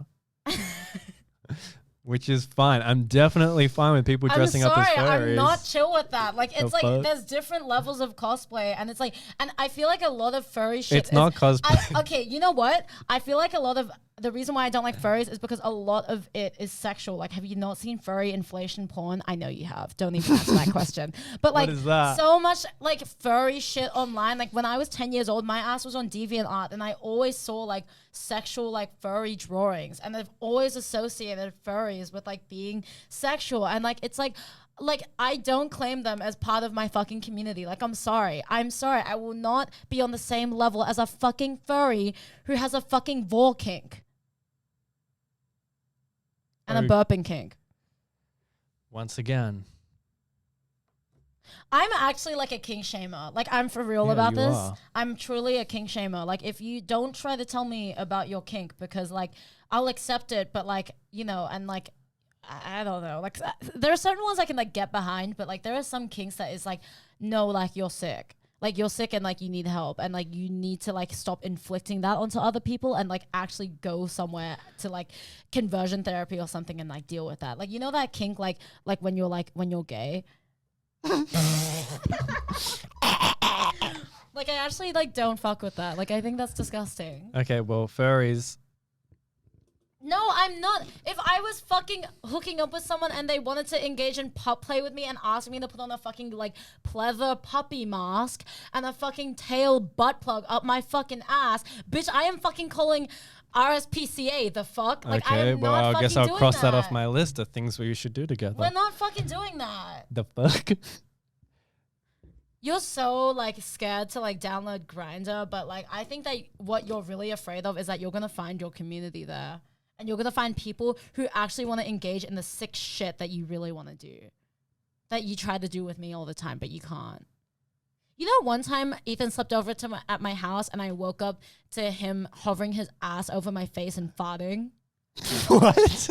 Which is fine. I'm definitely fine with people dressing up as furries. I'm not chill with that. Like, it's The like fuck? there's different levels of cosplay, and it's like, and I feel like a lot of furry shit. It's not cosplay. Okay, you know what? I feel like a lot of the reason why I don't like furries is because a lot of it is sexual. Like, have you not seen furry inflation porn? I know you have. Don't even answer that question. But like, What is that? so much like furry shit online. Like when I was 10 years old, my ass was on DeviantArt, and I always saw like sexual like furry drawings, and they've always associated furries with like being sexual, and like it's like I don't claim them as part of my fucking community. Like, I'm sorry. I will not be on the same level as a fucking furry who has a fucking vor kink. And a burping kink. Once again. I'm actually like a kink shamer. Like, I'm for real Yeah, about you this. are. I'm truly a kink shamer. Like, if you don't try to tell me about your kink, because like I'll accept it, but like, you know, and like I don't know. Like there are certain ones I can like get behind, but like there are some kinks that is like, no, like you're sick. Like you're sick and like you need help and like you need to like stop inflicting that onto other people and like actually go somewhere to like conversion therapy or something and like deal with that. Like you know that kink like when you're gay. Like I actually like don't fuck with that. Like I think that's disgusting. Okay, well, furries. No, I'm not. If I was fucking hooking up with someone and they wanted to engage in pup play with me and asked me to put on a fucking like pleather puppy mask and a fucking tail butt plug up my fucking ass, bitch, I am fucking calling RSPCA. The fuck? Like I Okay, am well, not I guess fucking I'll doing cross that off that. my list of things we should do together. We're not fucking doing that. The fuck? You're so like scared to like download Grindr, but like I think that what you're really afraid of is that you're gonna find your community there. And you're going to find people who actually want to engage in the sick shit that you really want to do. That you try to do with me all the time, but you can't. You know, one time Ethan slept over at my house and I woke up to him hovering his ass over my face and farting. What?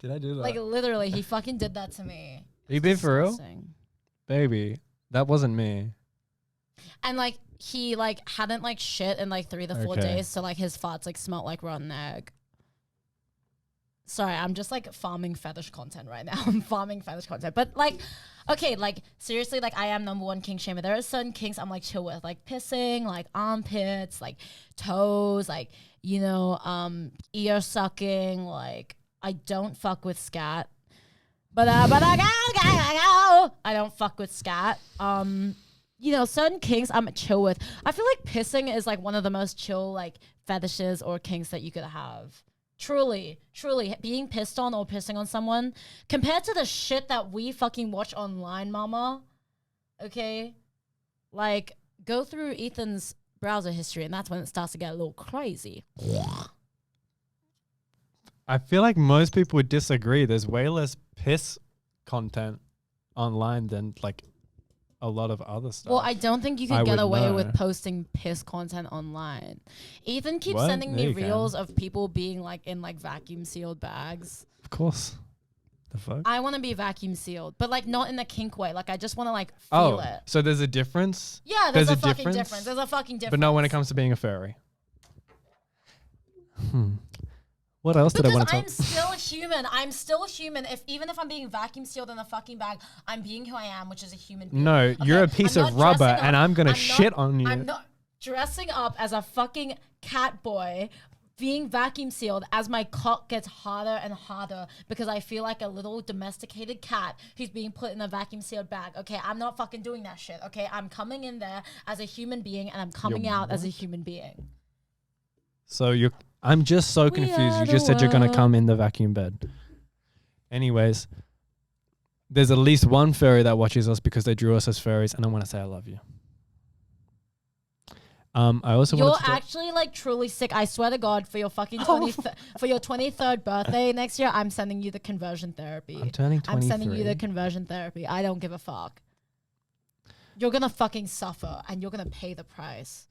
Did I do that? Like literally, he fucking did that to me. Are you being for real? Disgusting. Baby, that wasn't me. And like he like hadn't like shit in like 3 to 4 Okay. days, so like his farts like smelled like rotten egg. Sorry, I'm just like farming fetish content right now. I'm farming fetish content, but like, okay, like seriously, like I am #1 kink shamer. There are certain kinks I'm like chill with, like pissing, like armpits, like toes, like you know, ear sucking. Like I don't fuck with scat, but I don't fuck with scat. You know, certain kinks I'm chill with. I feel like pissing is like one of the most chill like fetishes or kinks that you could have. Truly, being pissed on or pissing on someone compared to the shit that we fucking watch online, mama. Okay? Like, go through Ethan's browser history and that's when it starts to get a little crazy. I feel like most people would disagree. There's way less piss content online than like a lot of other stuff. Well, I don't think you I could get would away know. with posting piss content online. Ethan keeps What? sending Yeah, me you can. reels of people being like in like vacuum sealed bags. Of course. The fuck? I want to be vacuum sealed, but like not in a kink way. Like I just want to like feel it. So there's a difference? Yeah, there's a a fucking difference? difference. There's a fucking difference. But not when it comes to being a furry. What else did I want Because to talk? I'm still human. I'm still human. Even if I'm being vacuum sealed in a fucking bag, I'm being who I am, which is a human being. No, you're a Okay? piece I'm of not rubber dressing and up- I'm going to I'm shit not- on you. I'm not dressing up as a fucking cat boy, being vacuum sealed as my cock gets harder and harder because I feel like a little domesticated cat who's being put in a vacuum sealed bag. Okay, I'm not fucking doing that shit. Okay, I'm coming in there as a human being and I'm coming out as a human being. So I'm just so confused. are You the just said you're going to world. come in the vacuum bed. Anyways, there's at least one furry that watches us because they drew us as furries, and I want to say I love you. I also You're want to actually like truly sick. I swear to God, for your fucking Oh. for your 23rd birthday next year, I'm sending you the conversion therapy. I'm turning 23. I'm sending you the conversion therapy. I don't give a fuck. You're gonna fucking suffer, and you're gonna pay the price.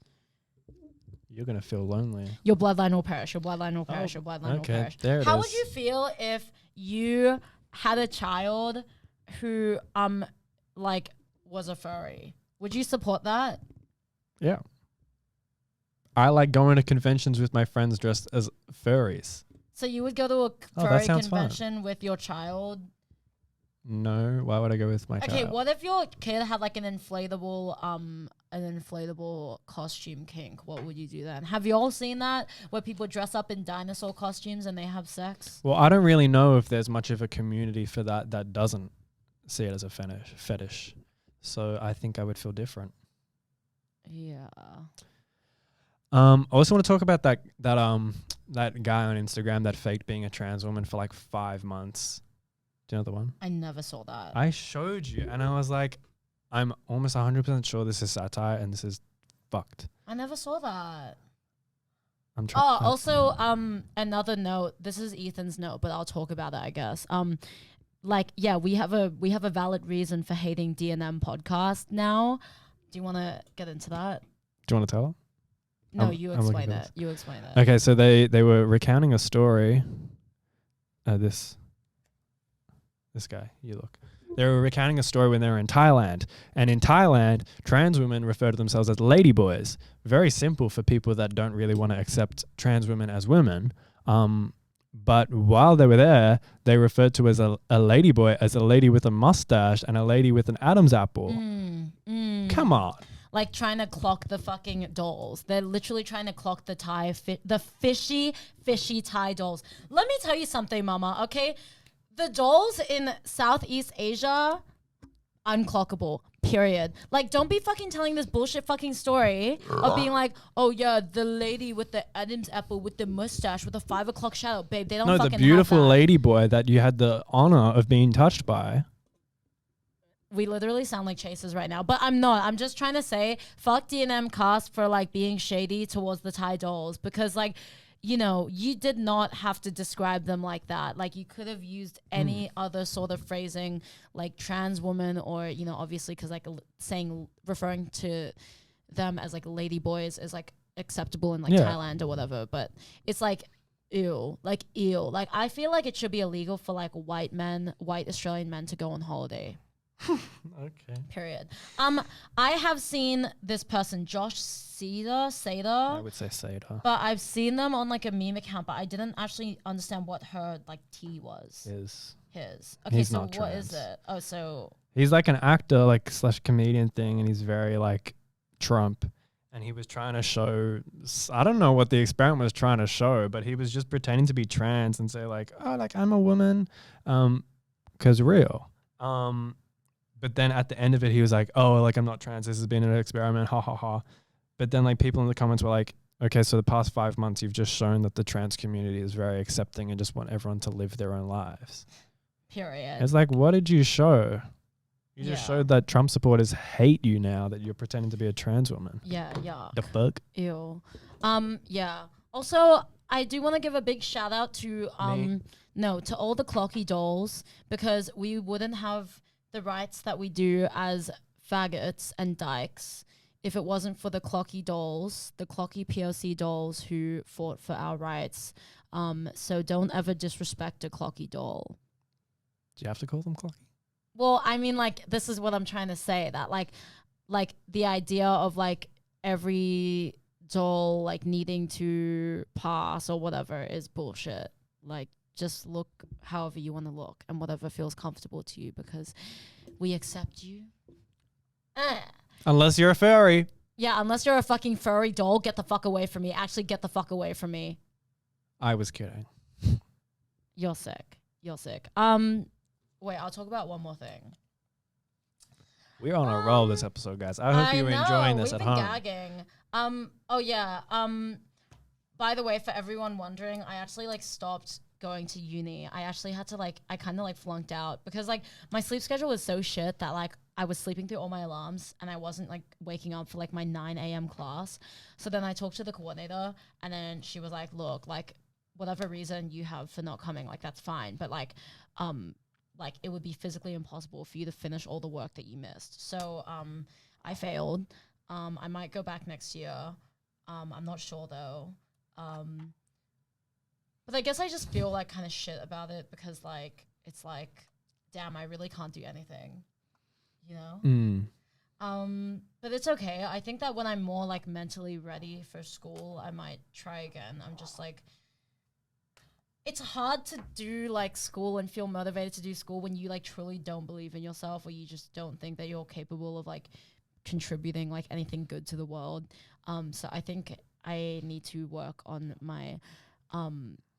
You're going to feel lonely. Your bloodline will perish. Your bloodline will perish. Your bloodline will okay, perish. there it How is. would you feel if you had a child who like was a furry? Would you support that? Yeah. I like going to conventions with my friends dressed as furries. So you would go to a that furry sounds fun. convention with your child? No, why would I go with my Okay, child? what if your kid had like an inflatable costume kink? What would you do then? Have you all seen that where people dress up in dinosaur costumes and they have sex? Well, I don't really know if there's much of a community for that doesn't see it as a fetish. So I think I would feel different. Yeah. I also want to talk about that guy on Instagram that faked being a trans woman for like 5 months. Do you know the one? I never saw that. I showed you, and I was like, I'm almost 100% sure this is satire and this is fucked. I never saw that. I'm trying. Oh, also, another note. This is Ethan's note, but I'll talk about it, I guess. Like, yeah, we have a valid reason for hating D&M podcast now. Do you want to get into that? Do you want to tell her? No, I'm you looking explain for it. this. You explain it. Okay, so they were recounting a story this guy, you look. They were recounting a story when they were in Thailand. And in Thailand, trans women refer to themselves as ladyboys. Very simple for people that don't really want to accept trans women as women. But while they were there, they referred to as a ladyboy as a lady with a mustache and a lady with an Adam's apple. Come on. Like trying to clock the fucking dolls. They're literally trying to clock the fishy Thai dolls. Let me tell you something, mama, okay? The dolls in Southeast Asia, unclockable, period. Like, don't be fucking telling this bullshit fucking story of being like, oh yeah, the lady with the Adam's apple with the mustache with a 5 o'clock shadow. Babe, they don't fucking have that. No, the beautiful ladyboy that you had the honor of being touched by. We literally sound like chasers right now, but I'm not. I'm just trying to say, fuck D&M cast for like being shady towards the Thai dolls because like, you know, you did not have to describe them like that. Like you could have used any other sort of phrasing like trans woman or, you know, obviously because like referring to them as like lady boys is like acceptable in like Thailand or whatever. But it's like, ew. Like I feel like it should be illegal for like white Australian men to go on holiday. Okay. Period. I have seen this person, Josh Seda. I would say Seda. But I've seen them on like a meme account, but I didn't actually understand what her like T was. His. Okay, he's so not what trans. is it? Oh, so he's like an actor, like / comedian thing, and he's very like Trump. And he was trying to show, I don't know what the experiment was trying to show, but he was just pretending to be trans and say like, oh, like I'm a woman, 'cause real. But then at the end of it, he was like, oh, like I'm not trans. This has been an experiment. Ha ha ha. But then like people in the comments were like, okay, so the past 5 months, you've just shown that the trans community is very accepting and just want everyone to live their own lives. period. It's like, what did you show? You just showed that Trump supporters hate you now that you're pretending to be a trans woman. Yeah. The fuck? Ew. Yeah. Also, I do want to give a big shout out to to all the clocky dolls because we wouldn't have the rights that we do as faggots and dykes if it wasn't for the clocky dolls, the clocky POC dolls who fought for our rights. So don't ever disrespect a clocky doll. Do you have to call them clocky? Well, I mean, like, this is what I'm trying to say, that like the idea of like every doll like needing to pass or whatever is bullshit. Like, just look however you want to look and whatever feels comfortable to you because we accept you. Unless you're a furry. Yeah, unless you're a fucking furry doll, get the fuck away from me. Actually, get the fuck away from me. I was kidding. You're sick. Wait, I'll talk about one more thing. We're on a roll this episode, guys. I hope you're enjoying this at home. Gagging. Oh yeah. By the way, for everyone wondering, I actually like stopped going to uni. I actually had to like, I kind of like flunked out because like my sleep schedule was so shit that like I was sleeping through all my alarms and I wasn't like waking up for like my 9 a.m. class. So then I talked to the coordinator and then she was like, look, like whatever reason you have for not coming, like that's fine. But like it would be physically impossible for you to finish all the work that you missed. So I failed. I might go back next year. I'm not sure though. But I guess I just feel like kind of shit about it because like it's like, damn, I really can't do anything, you know? But it's okay. I think that when I'm more like mentally ready for school, I might try again. I'm just like, it's hard to do like school and feel motivated to do school when you like truly don't believe in yourself or you just don't think that you're capable of like contributing like anything good to the world. So I think I need to work on my,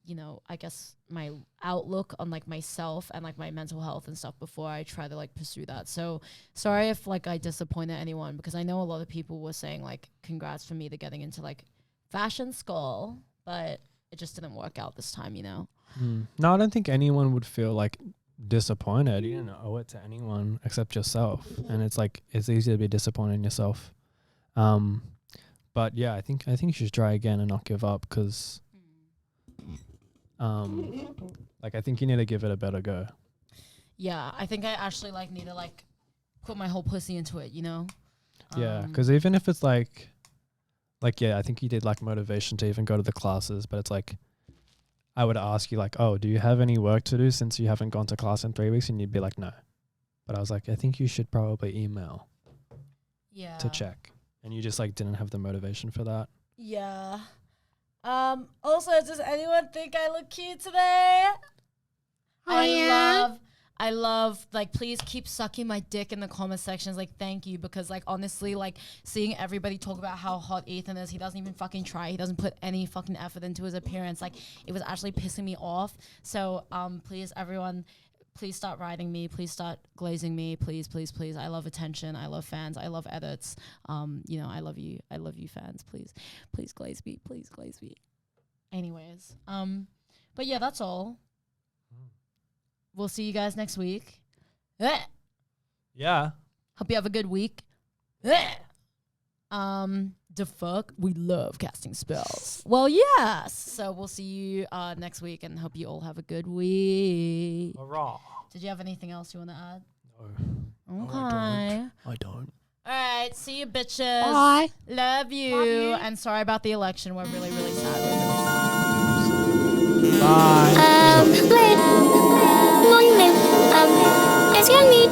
you know, I guess my outlook on like myself and like my mental health and stuff before I try to like pursue that. So sorry if like I disappointed anyone because I know a lot of people were saying like congrats for me to getting into like fashion school, but it just didn't work out this time, you know? No, I don't think anyone would feel like disappointed. You don't owe it to anyone except yourself. And it's like, it's easy to be disappointed in yourself. But yeah, I think you should try again and not give up because like I think you need to give it a better go. Yeah, I think I actually like need to like put my whole pussy into it, you know? Yeah, because even if it's like yeah, I think you did like motivation to even go to the classes, but it's like I would ask you like, oh, do you have any work to do since you haven't gone to class in 3 weeks? And you'd be like, no. But I was like, I think you should probably email to check. And you just like didn't have the motivation for that. Yeah. Also, does anyone think I look cute today? I love, like, please keep sucking my dick in the comment sections. Like, thank you. Because, like, honestly, like, seeing everybody talk about how hot Ethan is, he doesn't even fucking try. He doesn't put any fucking effort into his appearance. Like, it was actually pissing me off. So, please, everyone, please start writing me. Please start glazing me. Please, please, please. I love attention. I love fans. I love edits. You know, I love you. I love you, fans. Please, please glaze me. Please glaze me. Anyways, but yeah, that's all. We'll see you guys next week. Yeah. Hope you have a good week. Dafuq, we love casting spells. Well, yes. So we'll see you next week and hope you all have a good week. Hurrah. Did you have anything else you want to add? No. Okay. I don't. All right. See you, bitches. Bye. Love you. Love you. And sorry about the election. We're really, really sad. Bye. Wait, morning, it's gonna be